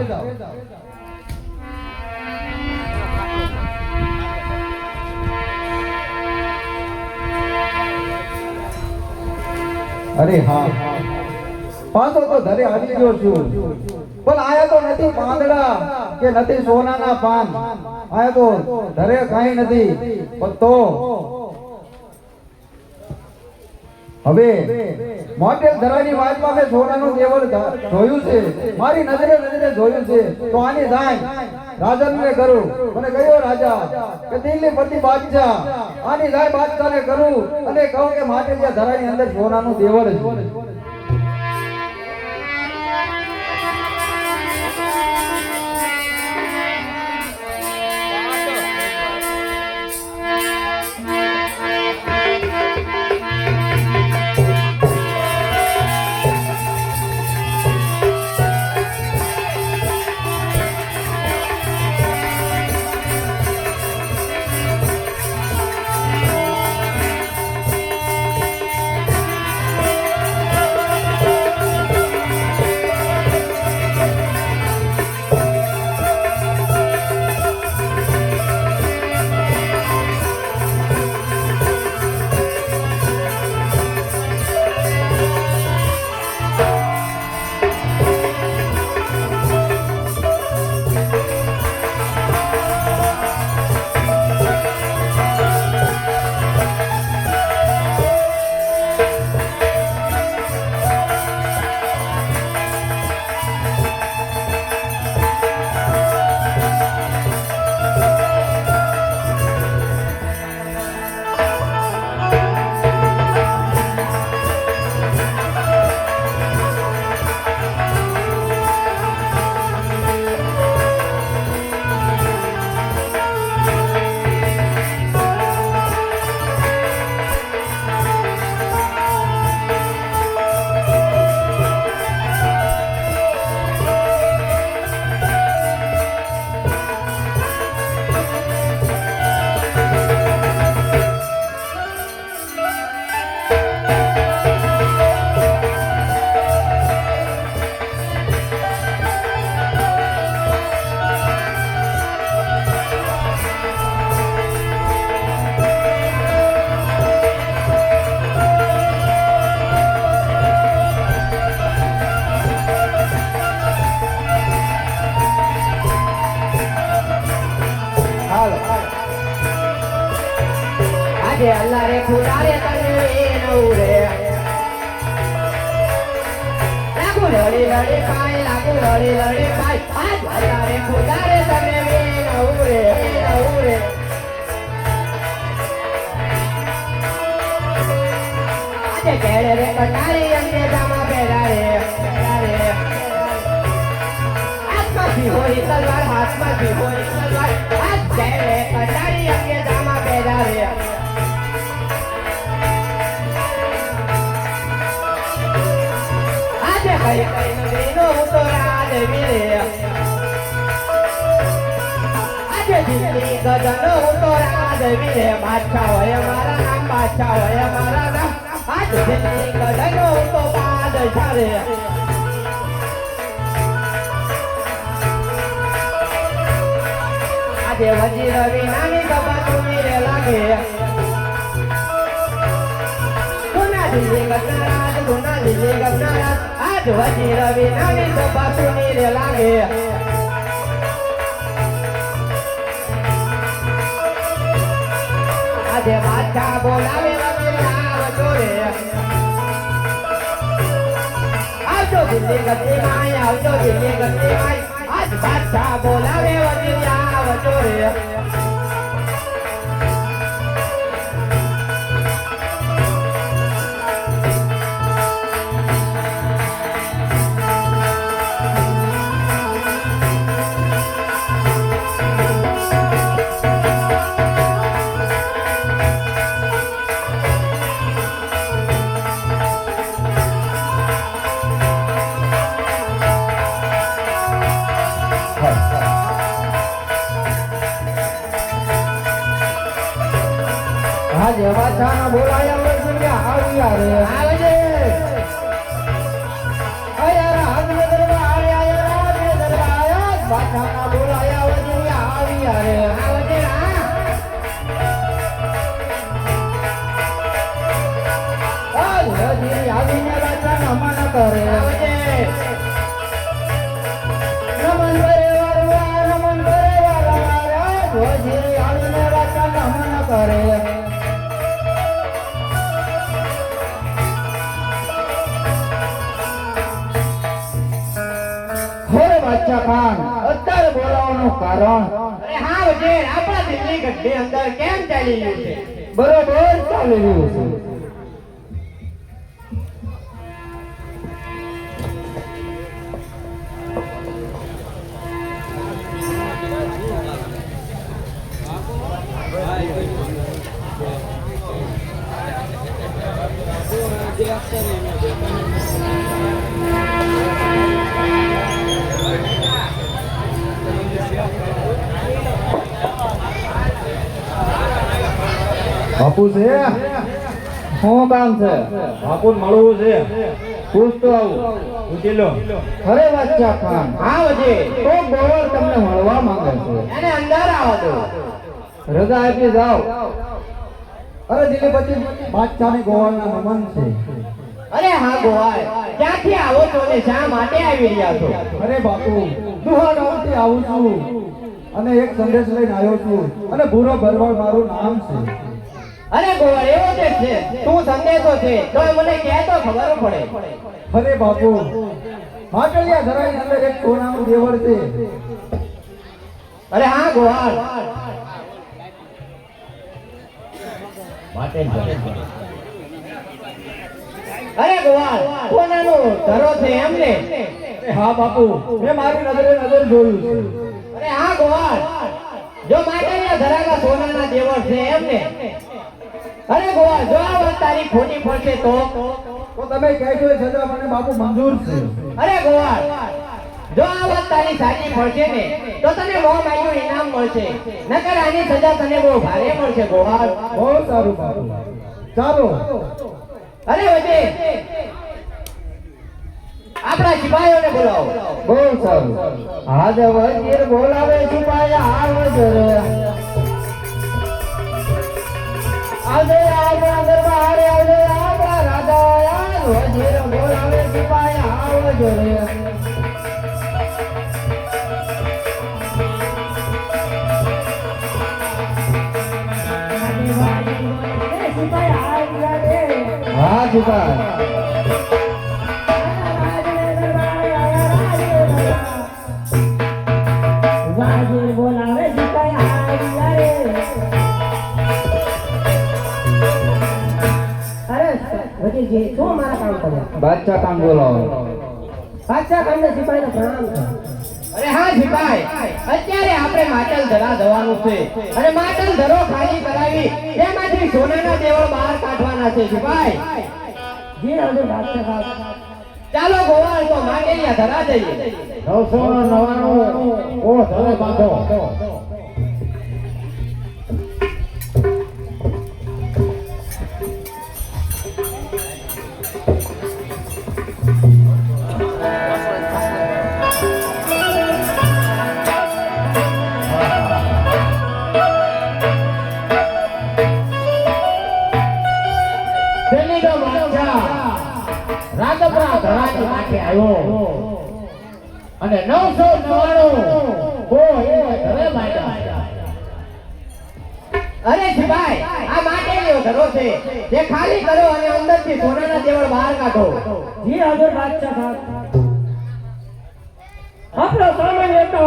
અરે હા, પાછો તો ધરે આવી ગયો છું, પણ આયા તો નથી પાંદડા કે નથી સોનાના પાન, આયા તો ધરે કાંઈ નથી. પણ તો હવે મોટેલ ધરાની વાતમાં મેં સોનાનું દેવળ જોયું છે, મારી નજરે જોયું છે. તો આની જાય રાજાને કરું. મને કયો રાજા કે દિલ્હી પતિ બાદશાહ, આની જાય બાદશાહને કરું અને કહું કે મોટેલિયા ધરાની અંદર સોનાનું દેવળ છે. લડી લડી પાય લાગુ લડી લડી પાય આજ વધારે ખુદારે તમે વીણ ઉરે ઉરે આજે કેળે રે કટારી અંગે જામા પહેરારે હાથમાંથી હોય તલવાર હાથમાંથી હોય તલવાર આજ કેળે કટારી અંગે જામા પહેરારે આજે કઈ કઈ નવીનો ઉતો રાજ વીરે આજે દિલ્હી ગજનો ઉતો રાજ વીરે બાદશાહ હોય મારા નામ બાદશાહ હોય મારા નામ આજ દિલ્હી ગજનો ઉતો બાદશાહ રે આજે વજીર વિનાની ગબા તુમી રે લાગે દિલ્હી ગજનારાજ ગુના દિલ્હી ગજનારાજ આજ વજીર વિનાની ગબા તુમી રે લાગે આજે બાદશાહ બોલાવે વજીર આવજો રે આવજો દિલ્હી ગજની માય આવજો દિલ્હી ગજની માય આજ બાદશાહ બોલાવે વજીર આવજો રે આજે વાછાના બોલાયા વરસુયા આવ્યા રે આવજે આયા રાજ દરબાર આયા રાજ દરબાર વાછાના બોલાયા વરસુયા આવ્યા રે આવજે આજ વજીર આવીને વાછાના મન કરે આવજે નમન કરે વરવા નમન કરે વરવા વજીર આવીને વાછાના મન કરે બાદશાહ ખાન અત્યારે બોલાવવાનું કારણ અરે હા વજીર આપણા દિલ્હી ગઢની અંદર કેમ ચાલી રહ્યું છે બરોબર ચાલી રહ્યું છે બાપુ છે શું કામ છે બાપુ મળવું છે પૂછતો આવું પૂછી લો અરે બાદશાહ ખાન હા વજીર તો ગોવર તમને મળવા માંગે છે એને અંદર આવો દો રજા આપી જાઓ અરે દિલીપતિ બાદશાહની ગોવાળના નમન છે અરે હા ગોવાળ ક્યાંથી આવો છો ને શા માટે આવી રહ્યા છો અરે બાપુ દુહા ગામથી આવું છું અને એક સંદેશ લઈને આવ્યો છું અને ભૂરો ભરવાડ મારું નામ છે અરે ગોવાળ એવો જ છે તું સંદેશો છે તો મને કહે તો ખબર પડે અરે બાપુ માટલિયા ધરાની અંદર એક સોનાનું દેવળ છે અરે હા ગોવાળ અરે ગોવાળ સોનાનો ધરો છે એમને હા બાપુ મેં મારી નજરે નજર જોયું છે અરે હા ગોવાળ જો માટલિયા ધરાના સોનાના દેવળ છે એમને અરે ગોવાળ જો આ વાત તારી ખોટી પડશે તો તમે કહેજો એ સજા મને બાપુ મંજૂર છે અરે ગોવાળ જો આ વાત તારી સાચી પડશે ને તો તને બહુ માગ્યું ઇનામ મળશે નકર આની સજા તને બહુ ભારે મળશે ગોવાળ બહુ સારું બાપુ ચાલો અરે વજે આપણા સિપાહીઓને બોલાવો બહુ સારું આજે વજીર બોલાવે સિપાહી આવજો રે આજે આપણા દરબારે આજે આપણા રાજા વજીર બોલાવે સિપાહી આવજો રે હા સિપાહી જી શું મારા કામ કર્યા બાદશાહ કામ બોલાવો. બાદશાહ કામને સિપાહીને પ્રણામ છે. અરે હા સિપાઈ, અત્યારે આપણે માતલ ધરા જવાનું છે અને માતલ ધરો ખાલી કરાવી એમાંથી સોનાના દેવળ બહાર કાઢવાના છે સિપાઈ. જી હજુ બાદશાહ સાહેબ. ચાલો ગોવાળ તો માટેલિયા ધરા જઈએ. 999 ઓ ધરે બાંધો. દિલ્હીનો બાદશાહ રાજપરા ધરાની માથે આવ્યો અને 999 ઓ એને ધરે બાંધ્યા. અરે સિપાઈ, આ માટેલિયો ધરો છે, જે ખાલી કરો અને અંદરથી સોનાના દેવળ બહાર કાઢો. જી હજુ બાદશાહ સાહેબ. આપણો સામાન લેતો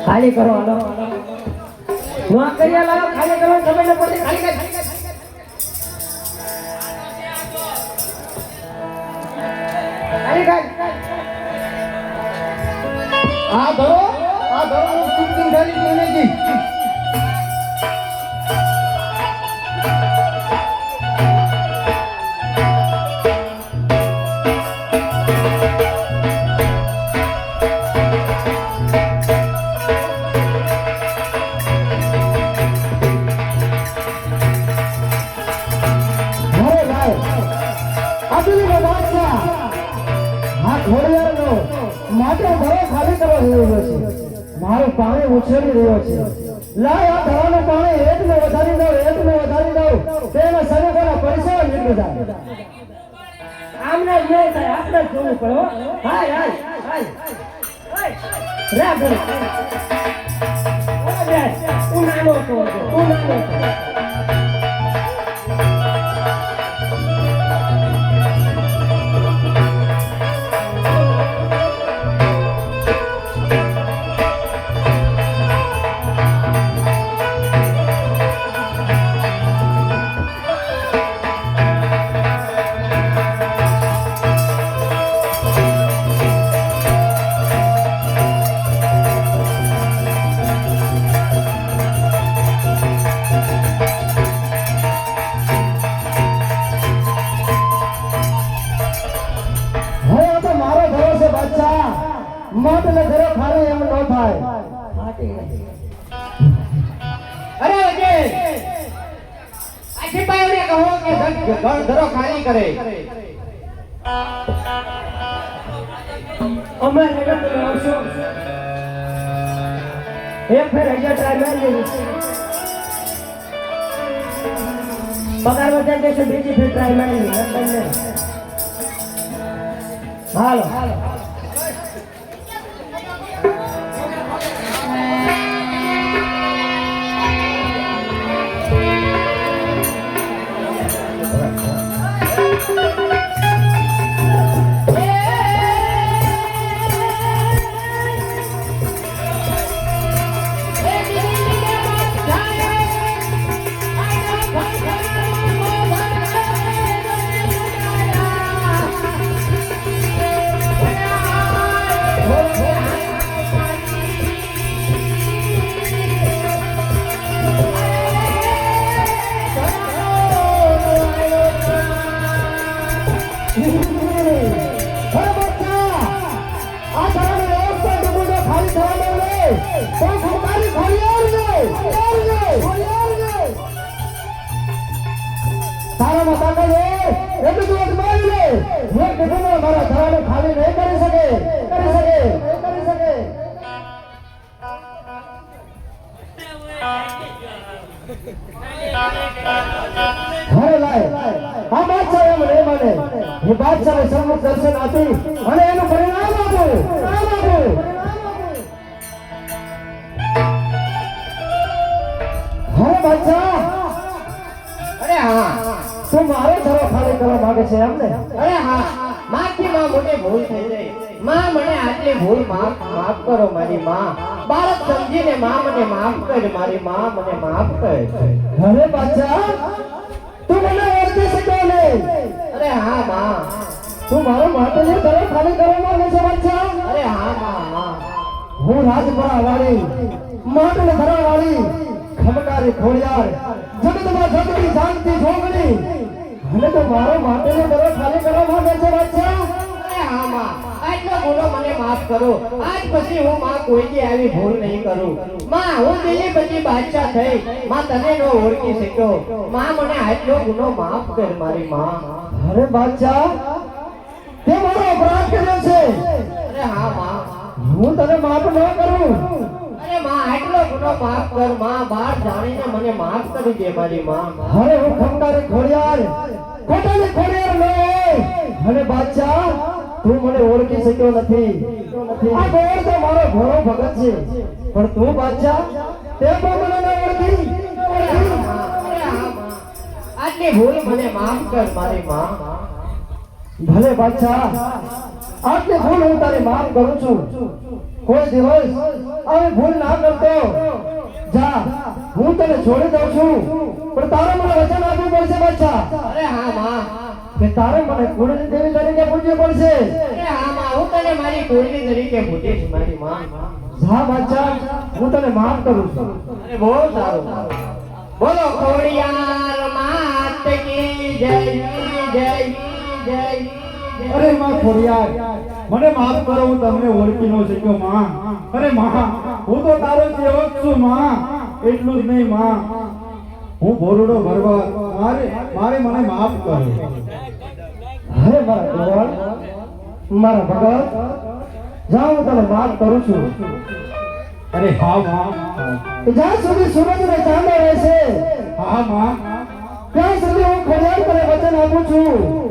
ખાલી કરો હાલો. નો કર્યા લાવો ખાલી કરો સમય ન પડે ખાલી કર. ખાલી કર. આ ધરો ચૂકતી ધારી કોને કી. મારું પાણી ઉછળી રહ્યો છે. લાય આ ધરાનું પાણી હેઠને વધારી દઉં તેના સગોના પૈસા નીકળી જાય. આમને જે થાય આપણે જ જોવું પડે હો. હાય રાખ તું નાનો છો. માટલે ઘરે ખાલી એમ ન થાય. અરે અજય, આ સિપાહીઓને કહો કે ઘર ધરો ખાલી કરે. અમે નગર તમે આવશો એક ફેર હજાર ટ્રાય મારી લેવી. પગાર વધારે દેશો બીજી ફેર ટ્રાય મારી લેવી. હાલો તારામાં તાકાત હોય એટલું તું અજમાવી લે. એક દિવસમાં મારા ધરાને ખાલી નહીં કરી શકે. હવે લાય આ બાદશાહ એમ નહીં માને. એ બાદશાહને સન્મુખ દર્શન આપી અને એનું પરિણામ આપો. હવે બાદશાહ અરે હા, તું મારો ધરો ખાલી ખાલી કરવા માંગે છે એમને અરે હા માથી માં મોટી ભૂલ થઈ ગઈ માં મને આટલી ભૂલ માફ કરો મારી માં બાળક સમજીને માં મને માફ કર મારી માં મને માફ કર અરે બાદશાહ તું મને ઓળખી શક્યો નહીં અરે હા માં તું મારો માટલીઓ ઘરે ખાલી કરવા માંગે છે બાદશાહ અરે હા માં હું રાજપરા વાળી માટલ ધરા વાળી ખમકારી ખોડિયાર જગતમાં જગતી જાગતી જોગણી અને તો મારો માટલીઓ ઘરે ખાલી કરવા માંગે છે બાદશાહ અરે હા માં આટલો ગુનો મને માફ કરો આજ પછી હું માં કોઈની આવી ભૂલ નહીં કરું માં હું દિલ્હી પછી બાદશાહ થઈ માં તને નો ઓળખી શક્યો માં મને આટલો ગુનો માફ કર મારી માં અરે બાદશાહ તે મારો અપરાધ કર્યો છે અરે હા માં હું તને માફ ન કરું અરે માં આટલો ગુનો માફ કર માં બાર જાણીને મને માફ કરી દે મારી માં હવે હું ખમકારી ખોડિયાર ખોટાની ખોડિયાર ન હોય અને બાદશાહ તું મને ઓળખી શક્યો નથી આ ગોળ તો મારો ઘોડો ભગત છે પણ તું બાદશાહ તે પણ મને ન ઓળખી અરે હા માં આટલી ભૂલ મને માફ કર મારી માં ભલે બાદશાહ આટલી ભૂલ હું તારી માફ કરું છું કોઈ દિવસ આવી ભૂલ ના કરતો જા હું તને છોડી દઉં છું પણ તારે મને વચન આપવું પડશે બાદશાહ અરે હા માં કે તારે મને કુળની દેવી તરીકે પૂજવી પડશે અરે હા માં હું તને મારી કુળની તરીકે પૂજીશ મારી માં જા બાદશાહ હું તને માફ કરું છું અરે બહુ સારું બોલો ખોડિયાર માત કી જય જય જય અરે માં ખોડિયાર મને માફ કરો હું તમને ઓળખી ન શક્યો માં અરે માં હું તો તારો સેવક છું માં એટલું જ નહીં માં હું ભોરડો ભરવા મારે મને માફ કરો હે મારા ગોળ મારા ભગત જા હું તને માફ કરું છું અરે હા માં જ્યાં સુધી સૂરજ ને ચાંદો રહેશે હા માં ત્યાં સુધી હું ખોડિયાર તને વચન આપું છું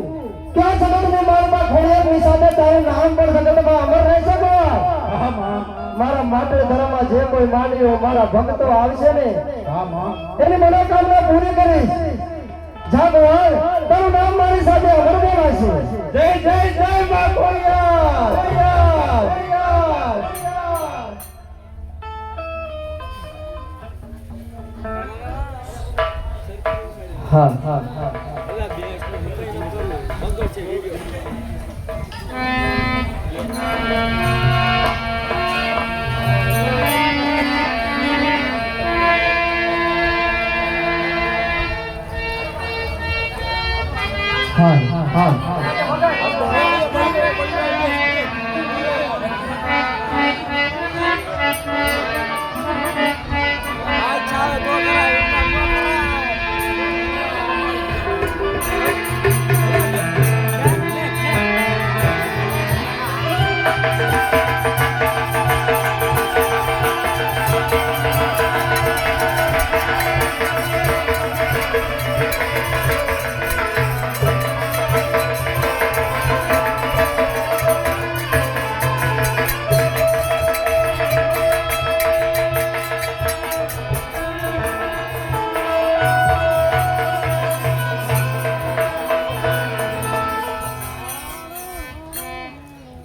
ક્યાં જગતની માલમાં ખોડિયારની સાથે તારું નામ પણ જગતમાં અમર રહેશે ગોળ હા માં મારા માટે ધર્મમાં જે કોઈ માનીઓ મારા ભક્તો આવશે ને હા માં એની મનોકામના પૂરી કરીશ જા ગોળ તારું નામ મારી સાથે અમર બોલાશે જય જય જય માં ખોડિયાર હા હા હા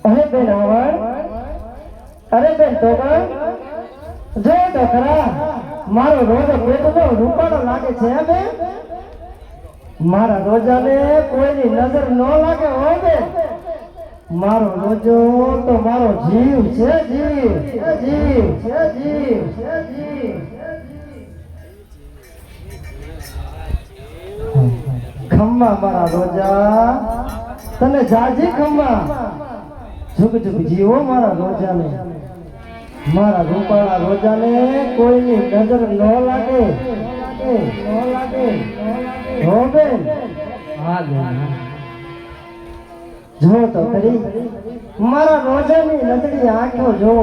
અરે બેન આવડ અરે બેન તો જો તો ખરા મારો રોજો પેટનો રૂપાળો લાગે છે હે બેન મારા રોજાને કોઈની નજર ન લાગે હો બેન મારો રોજો તો મારો જીવ છે જીવ જીવ જીવ જીવ ખમ્મા મારા રોજા તને જાજી ખમ્મા જુગ જુગ જીવો મારા રોજાને મારા રૂપાળા રોજાને કોઈની નજર ન લાગે હો બેન હા બેન જો તો ખરી મારા રોજાની નજરી આંખો જો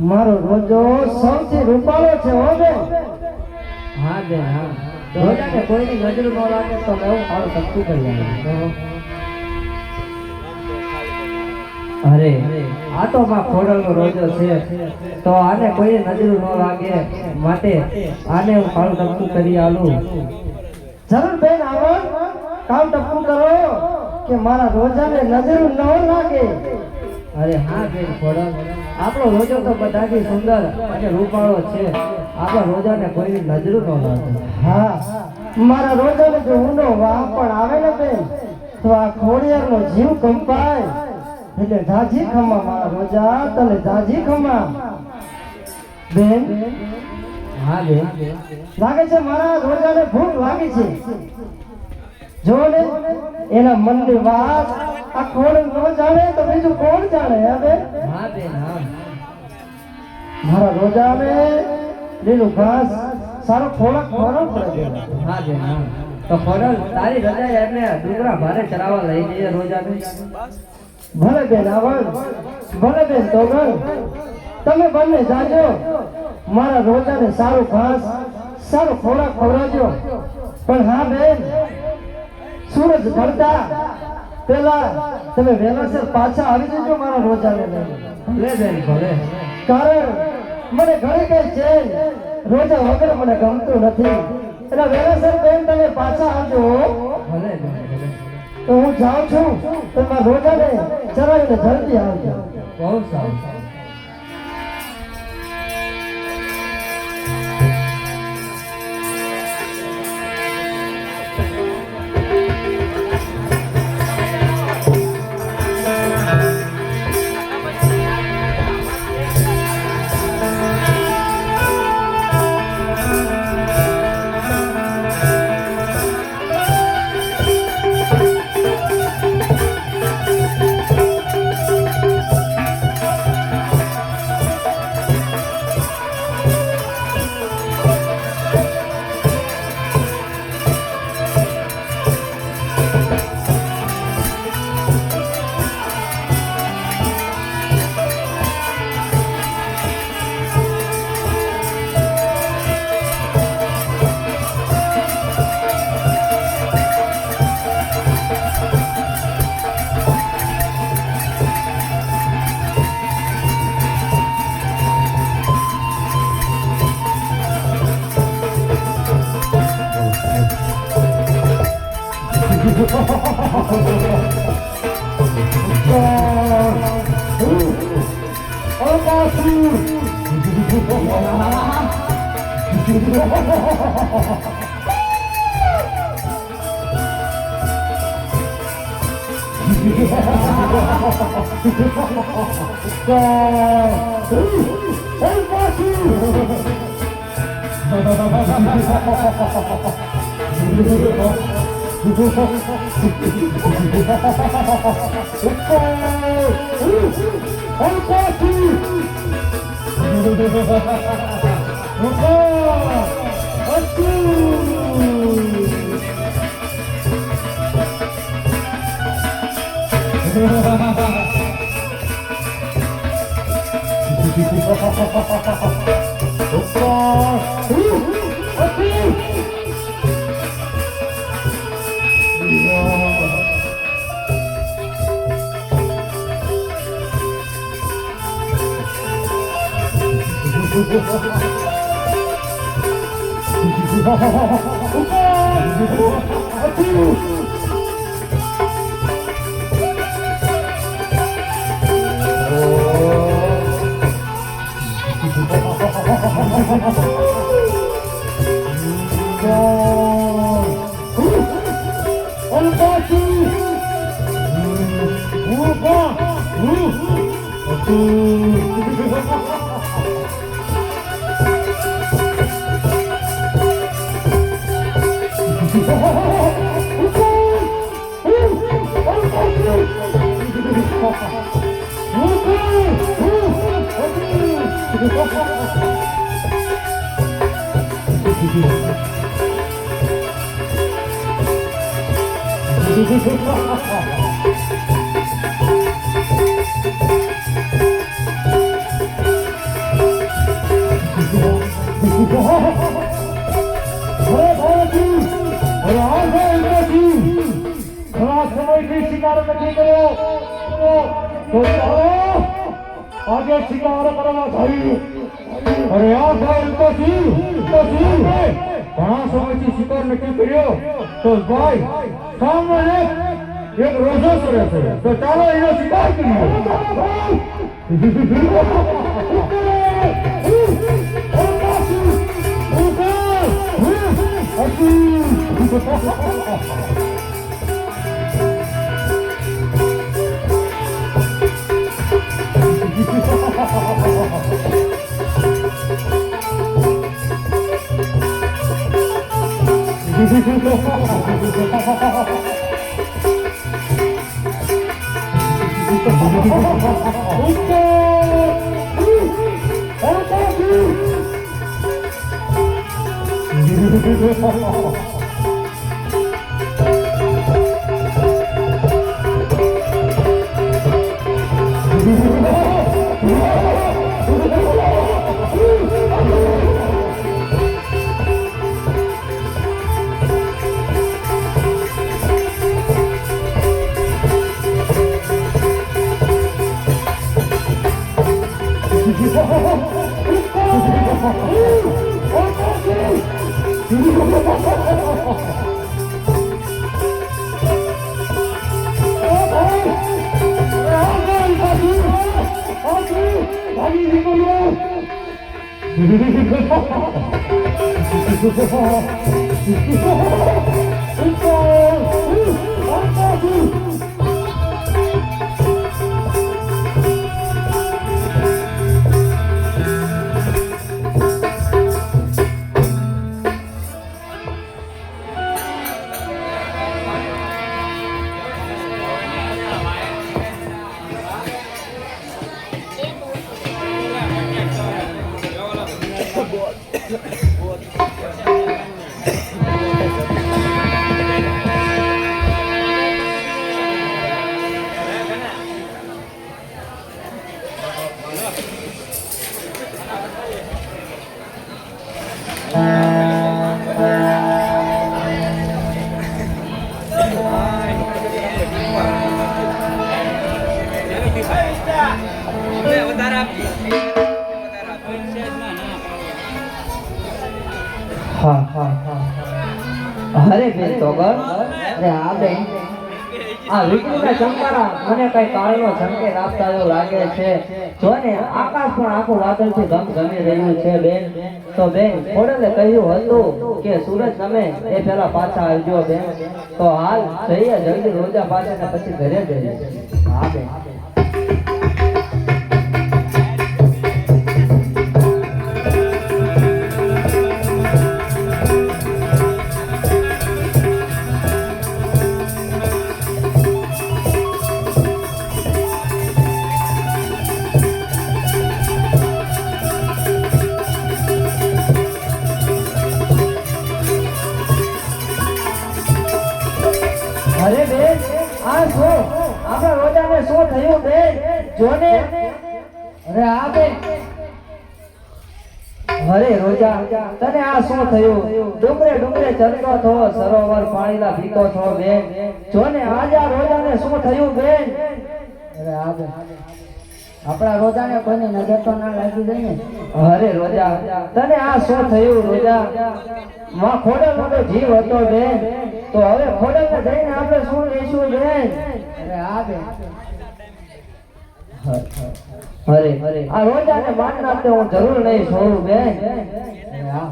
મારો રોજો સૌથી રૂપાળો છે હો બેન હા બેન હા રોજાને કોઈની નજર ન લાગે તો મેં સારું સસ્તું કરી આવ્યું અરે આ તો માં ખોડલનો રોજો છે તો આને કોઈ નજર ન લાગે માટે આને હું કાળું નક્કી કરી આલું જરૂર બેન આવો કામ ટપકું કરો કે મારા રોજાને નજર ન લાગે. અરે હા બેન ખોડલ, આપણો રોજો તો બધાથી સુંદર અને રૂપાળો છે. આપણા રોજાને કોઈની નજરો ન લાગે. હા, મારા રોજાને જો ઊંડો વાહ પણ આવે ને બેન તો આ ખોડિયારનો જીવ કંપાય. એટલે જાજી ખમા મારા રોજા, તને જાજી ખમા. બેન હા બેન, લાગે છે મારા રોજાને ભૂખ લાગી છે. જો ને એના મનની વાત આ ખોડ ન જાણે તો બીજું કોણ જાણે? હે બેન? હા બેન હા. મારા રોજાને લીલું ઘાસ સારો ખોરાક ખવડાવવો પડે. હા બેન હા. તો ખોડલ, તારી રજા એટલે ડુંગરા ભારે ચરાવવા લઈ જઈએ રોજાને. ભલે બેન આવડ, ભલે બેન તોગણ, તમે બંને જાજો. મારા રોજાને સારું ઘાસ સારો ખોરાક ખવડાવજો. પણ હા બેન, સૂરજ ઢળતા પેલા તમે વહેલાસર પાછા આવી જજો મારા રોજાને લઈને. ભલે બેન ભલે. કારણ મને ઘણી કઈ છે રોજા વગર મને ગમતું નથી. એટલે વહેલાસર બેન તમે પાછા આવજો. ભલે બેન ભલે. તો હું જાઉં છું, તમે મારા રોજાને ચરાવીને જલ્દી આવજો. બહુ સારું. आगे शिकार करवा चाहिए। अरे यार भाई तो घणा समय शिकार नहीं करो तो भाई સામે એક રોજો કરે છે તો ચાલો એનો શિકાર અરે બેન તોગર અરે આ બેન આ વિષ્ણુના ચમકારા મને કઈ કાળનો સંકેત આપતા એવું લાગે છે જો ને આકાશ પણ આખું વાદળથી ધમધમી રહ્યું છે બેન તો બેન ખોડલે કહ્યું હતું કે સૂરજ તમે એ પેલા પાછા આવજો બેન તો હાલ જઈએ જલ્દી રોજા પાસે ને પછી ઘરે જઈએ હા બેન અરે બેન આ શું આપણા રોજાને શું થયું બેન જોને અરે આ બેન અરે રોજા તને આ શું થયું ડુંગરે ડુંગરે ચરતો થો સરોવર પાણીના પીતો થો બેન જોને આજ આ રોજાને શું થયું બેન અરે આ બેન આપણા રોજાને કોઈની નજર તો ના લાગી જાય ને અરે રોજા તને આ શું થયું રોજા માં ખોડલ મોટો જીવ હતો બેન તો હવે ખોડલ ને જઈને આપણે શું લઈશું બેન અરે આ બેન અરે આ રોજાને માન નાખતે હું જરૂર નહીં છોડું બેન અરે આ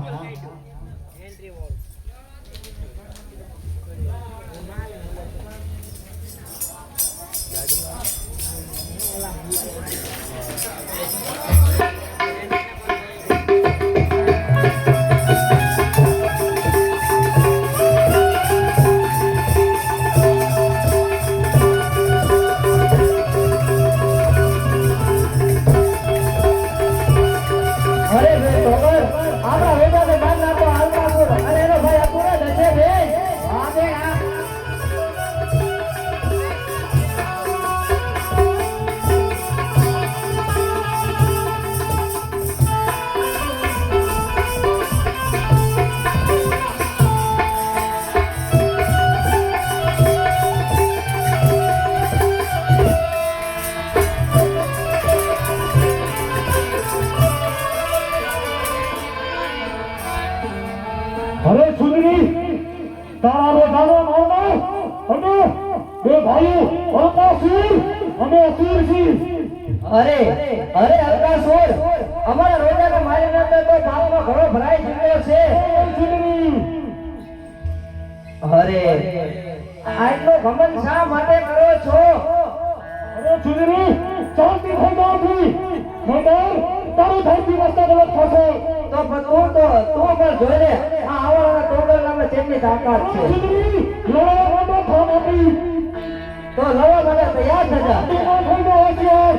અકાસુર અમે અસુર છીએ. અરે અરે અલકાસુર, અમારા રોજાને મારી નાખે તો પાપનો ઘણો ભરાઈ ચૂક્યો છે. અરે આટલો ઘમંડ શા માટે કરો છો? અરે સુંદરી, શાંતિ થઈ જાઓથી. નહીંતર તારું ધરતી વસ્તુ ગલત થશે. તો પણ તું પણ જોઈ લે, આ આવવાના ટોગર નામે તેમની તાકાત છે. સુંદરી, લડવા માટે ફોન આપી. તો લડવા માટે તૈયાર થજા. તું ન થઈ જાઓ હોશિયાર.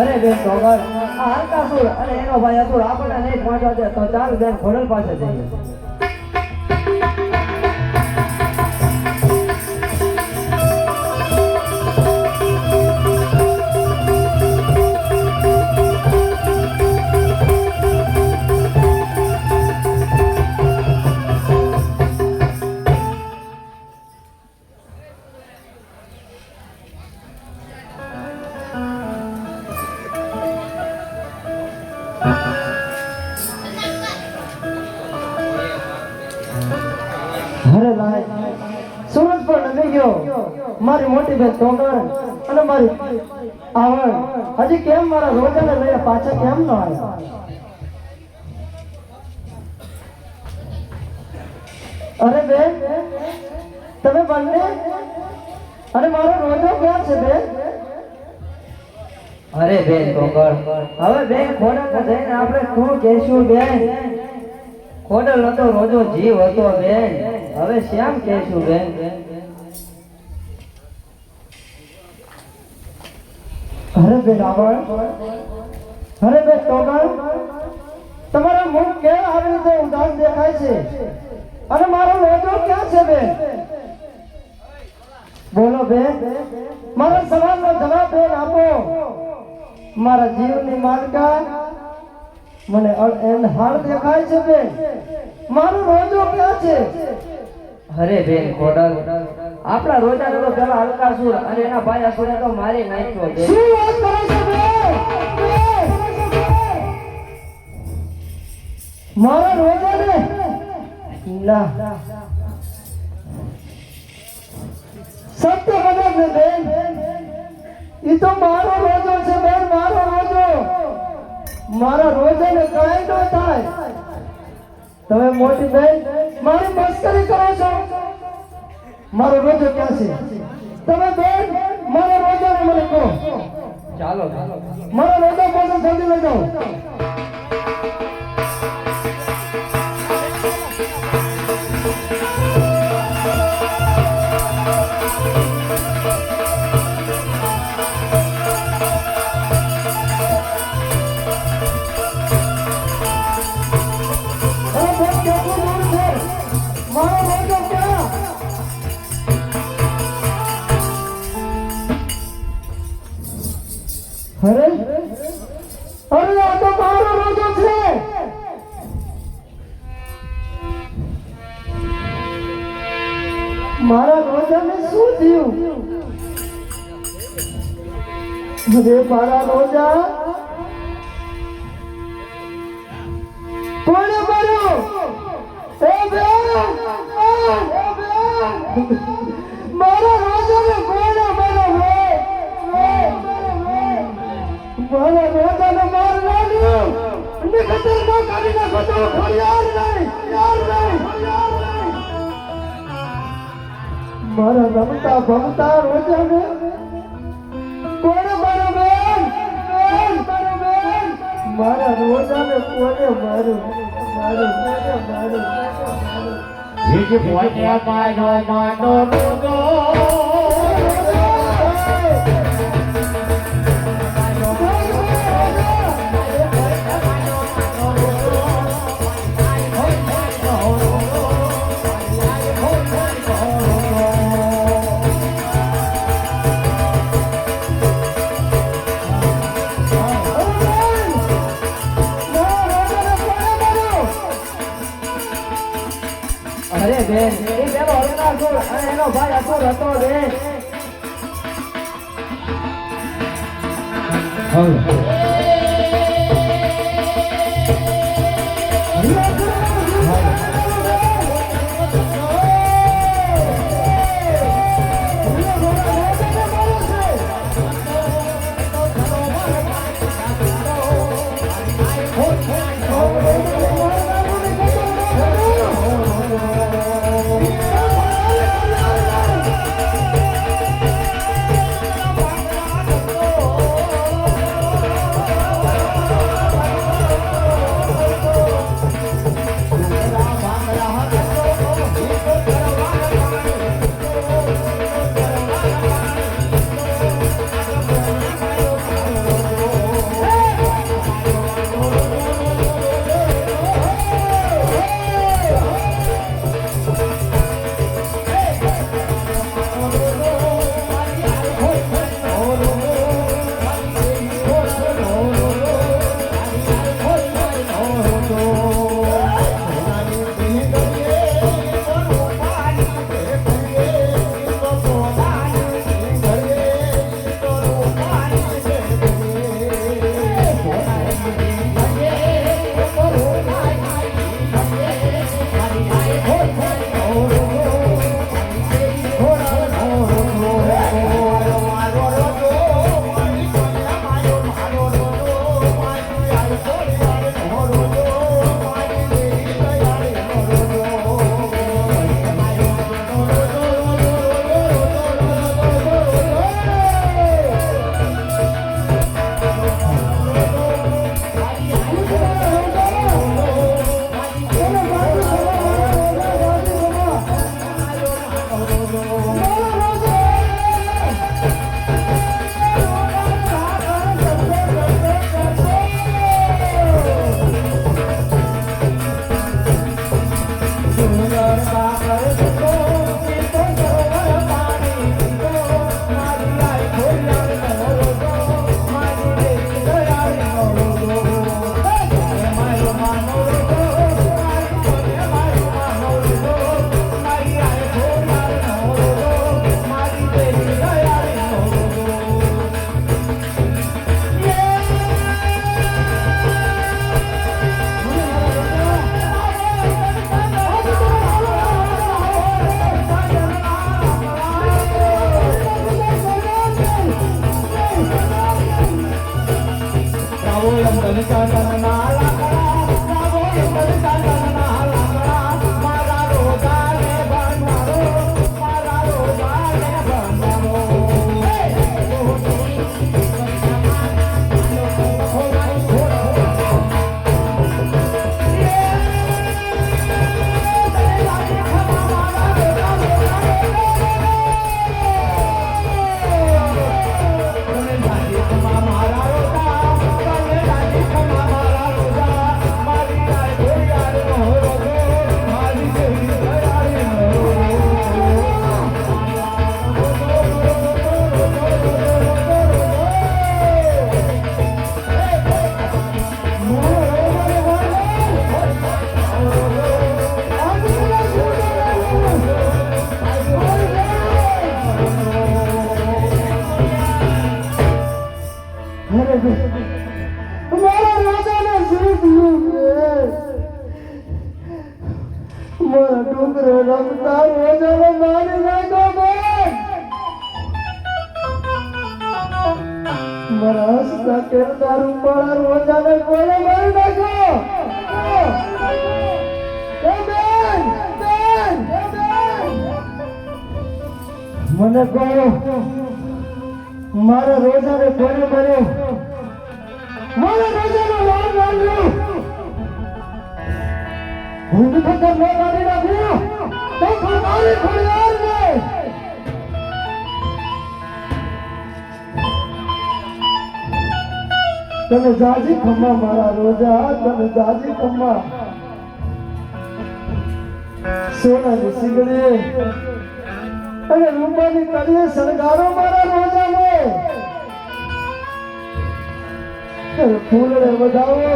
અરે બેન ટોગર, આ અલકાસુર અને એનો ભાઈ અસુર આપણને નહીં પહોંચવા દે તો ચાલ બેન ખોડલ પાસે જઈએ. અરે લાય, સૂરજ પણ નમી ગયો. મારી મોટી બેન ટોગર અને મારી આવણ હજી કેમ મારા રોજાને લઈને પાછા કેમ ન આવ્યા? અરે બેન, તમે બંને અને મારો રોજો ક્યાં છે બેન? અરે બેન ટોગર, હવે બેન ખોડલ જઈને આપણે શું કહેશું બેન? ખોડલ હતો રોજો જીવ હતો બેન, હવે શ્યામ કહેશું બેન? અરે બેન આવણ, અરે બેન ટોગર, તમારા મુખ કેમ આવી રીતે ઉદાસ દેખાય છે અને મારો રોજો ક્યાં છે બેન? બોલો બેન, મારા સવાલનો જવાબ બેન આપો. મારા જીવની માલકા મને હાલ દેખાય છે બેન, મારો રોજો ક્યાં છે? અરે બેન ખોડલ, આપણા રોજાને તો પેલા અલકાસુર અને એના ભાઈ અસુરે તો મારી નાખ્યો છે. શું વાત કરો છો બેન? મારા રોજાને ના સત્ય મદદ ને બેન, ઈ તો મારો રોજો છે બેન, મારો રોજો. મારા રોજાને કાંઈ ન થાય. તમે મોટી બેન મારી મસ્કરી કરો છો. મારો રોજો ક્યાં છે? તમે બેન મારા રોજાને મને કહો. ચાલો મારા રોજા પાસે જલ્દી લઈ જાઓ. અરે બેન, કેટલું દૂર છે? મારો રોજો ક્યાં? અરે અરે આ તો મારો રોજો છે. મારા રોજાને શું થયું? અરે મારા રોજા કોણે માર્યો? એ બેન, એ બેન, મારા રોજાને કોણે માર્યો? મારા રોજાને મારવાનું અને ખતરનાક કરી નાખો તો ફરિયાદ નહીં. મારા રમતા ભમતા રોજાને કોણે માર્યો? બેન, મારા રોજાને કોણે માર્યું? જે પોતે માનો રોજો અરે બેન એ પેલો હરણાસુર અને એનો ભાઈ અસુર હતો બેન. મારા રોજાને બંધારો મારા રાજાને શું થયું મારા ડુંગરો રમતા રોજાને મારી નાખ્યો બેન મારા હસતા કેરતા રૂપાળા રોજાને કોણે મારી નાખ્યો મને કહો મારા રોજાને કોણે માર્યો મારા રોજાનો લાડ લાગ્યો હું ફક્ત ન મારી નાખ્યો તો મારી ખોડિયાર ને તને જાજી ખમ્મા મારા રોજા તને જાજી ખમ્મા સોનાની સિગડી અને રૂપાની કડીએ શણગારો મારા રોજાને ફૂલડે વધાવો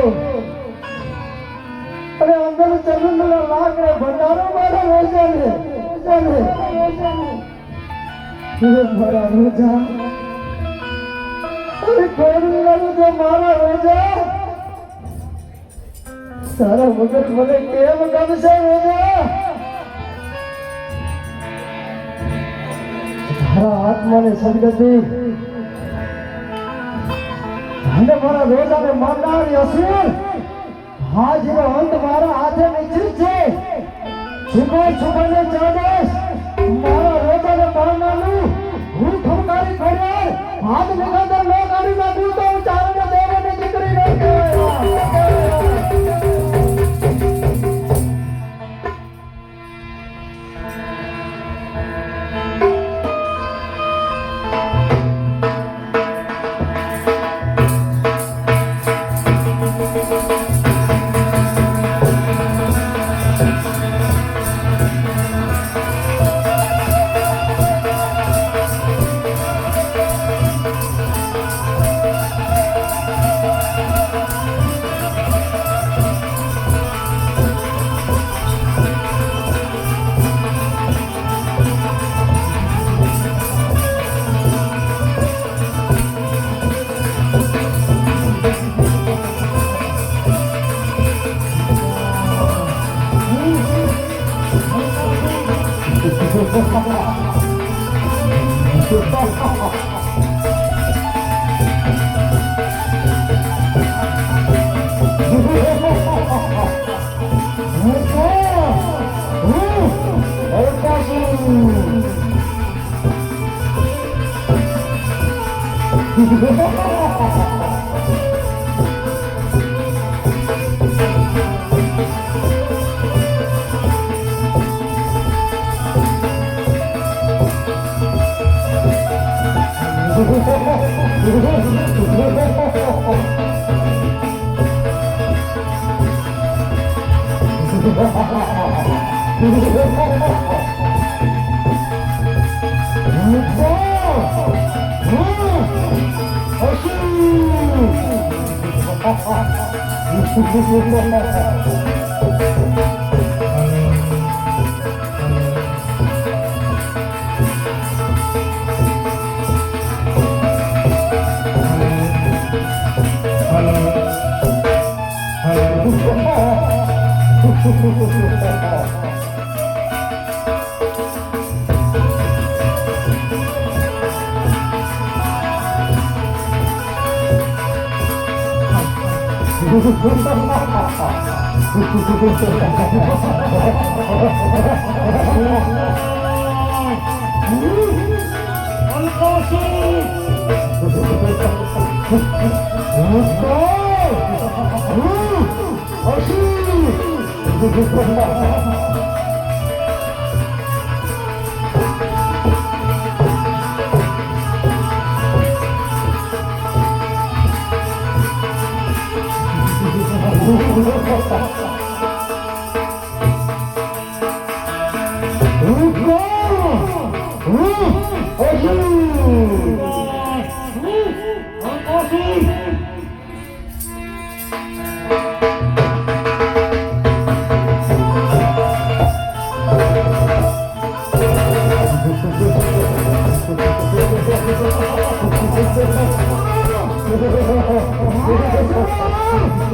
અને અંદર ચંદનના લાકડે ભંડારો મારા રોજાને મારા રોજા અરે કોણ તો મારા રોજા તારા વખત મને કેમ ગમશે રોજા તારા આત્માને સદગતિ અને મારા રોજાને મારનારી અસુર હાજરો અંત મારા હાથે નિશ્ચિત છે છુપાને ચાદેશ મારા રોજાને મારનારું હું ખમકારી ખોડ્યા હાથ નિકાદર ન કાઢી નાખું તો હું ચારણે દેવની દીકરી ન કહેવાય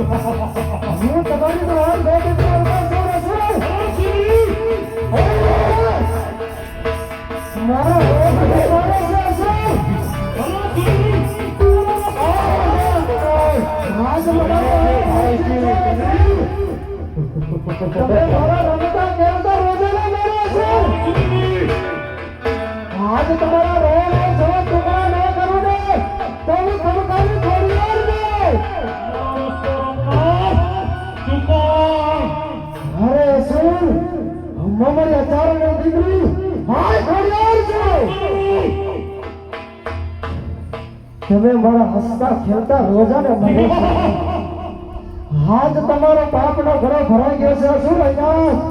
હું તમારી તો હાલ ગોતી મારા આજ તમારા રોને જવા ટુકડા ન કરું ને તો હું ખમકારી છોડી અરે સુન મમરી અચારને દીકરી હાય ખોડિયાર છો તમે મારા હસતા ખેલતા રોજાને મને આજ તમારો પાપનો ઘડો ભરાઈ ગયો છે શું ભાઈ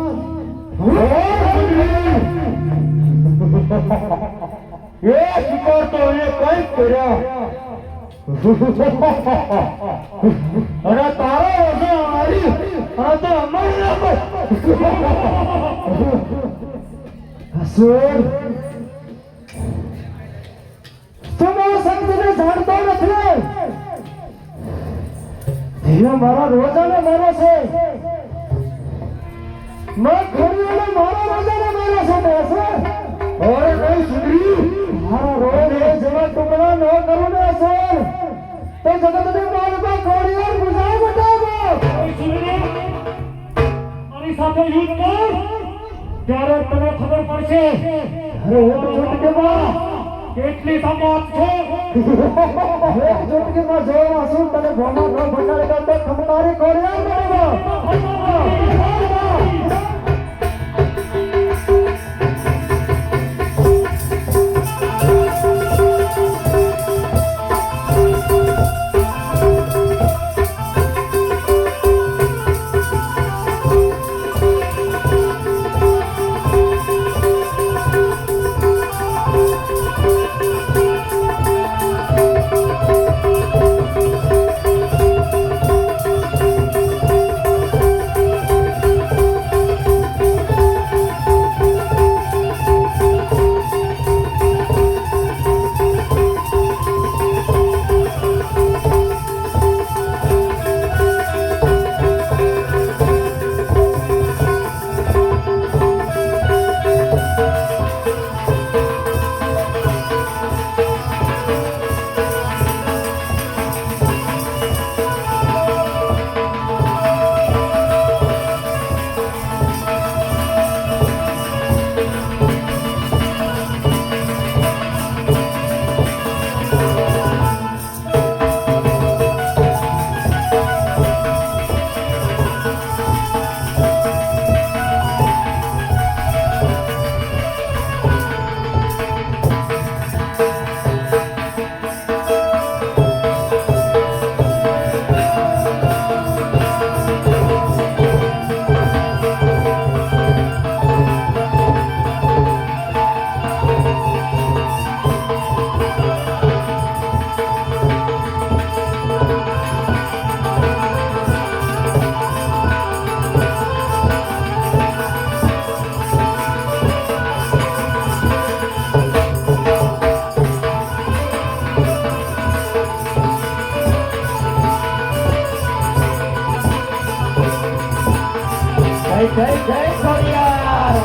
એ શિકાર તો એ કઈ કર્યા અરે તારો ઓછો મારી આ તો અમારી હસુર તમે સંતને જાણતો નથી ધીરે મારા રોજાને મારો છે મેં ખોરીઓને મારા રોજાને મારો છે બેસે ઓરે નહીં સુધરી મારા રોજ એ જેવા ટુકડા ન કરું ને સર તો જગતને માલમાં ખોરીઓ બુઝાવ બતાવો મારી સાથે યુદ્ધ કર ત્યારે તને ખબર પડશે અરે એક ઝુટકેમાં કેટલી તાકાત છે એક ઝુટકેમાં જોવા શું તને ભોમા ન ભંડારે કરતો ખમકારી ખોરીઓ બતાવો જય જય ખોડિયાર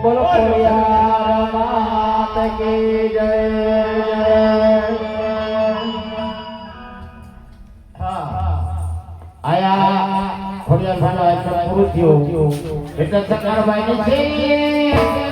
બોલો ખોડિયાર માત કી જય આયા ખોડિયાર ભાઈનો આશ્રમ પૂરું થયું એટલે સકારભાઈ ની છે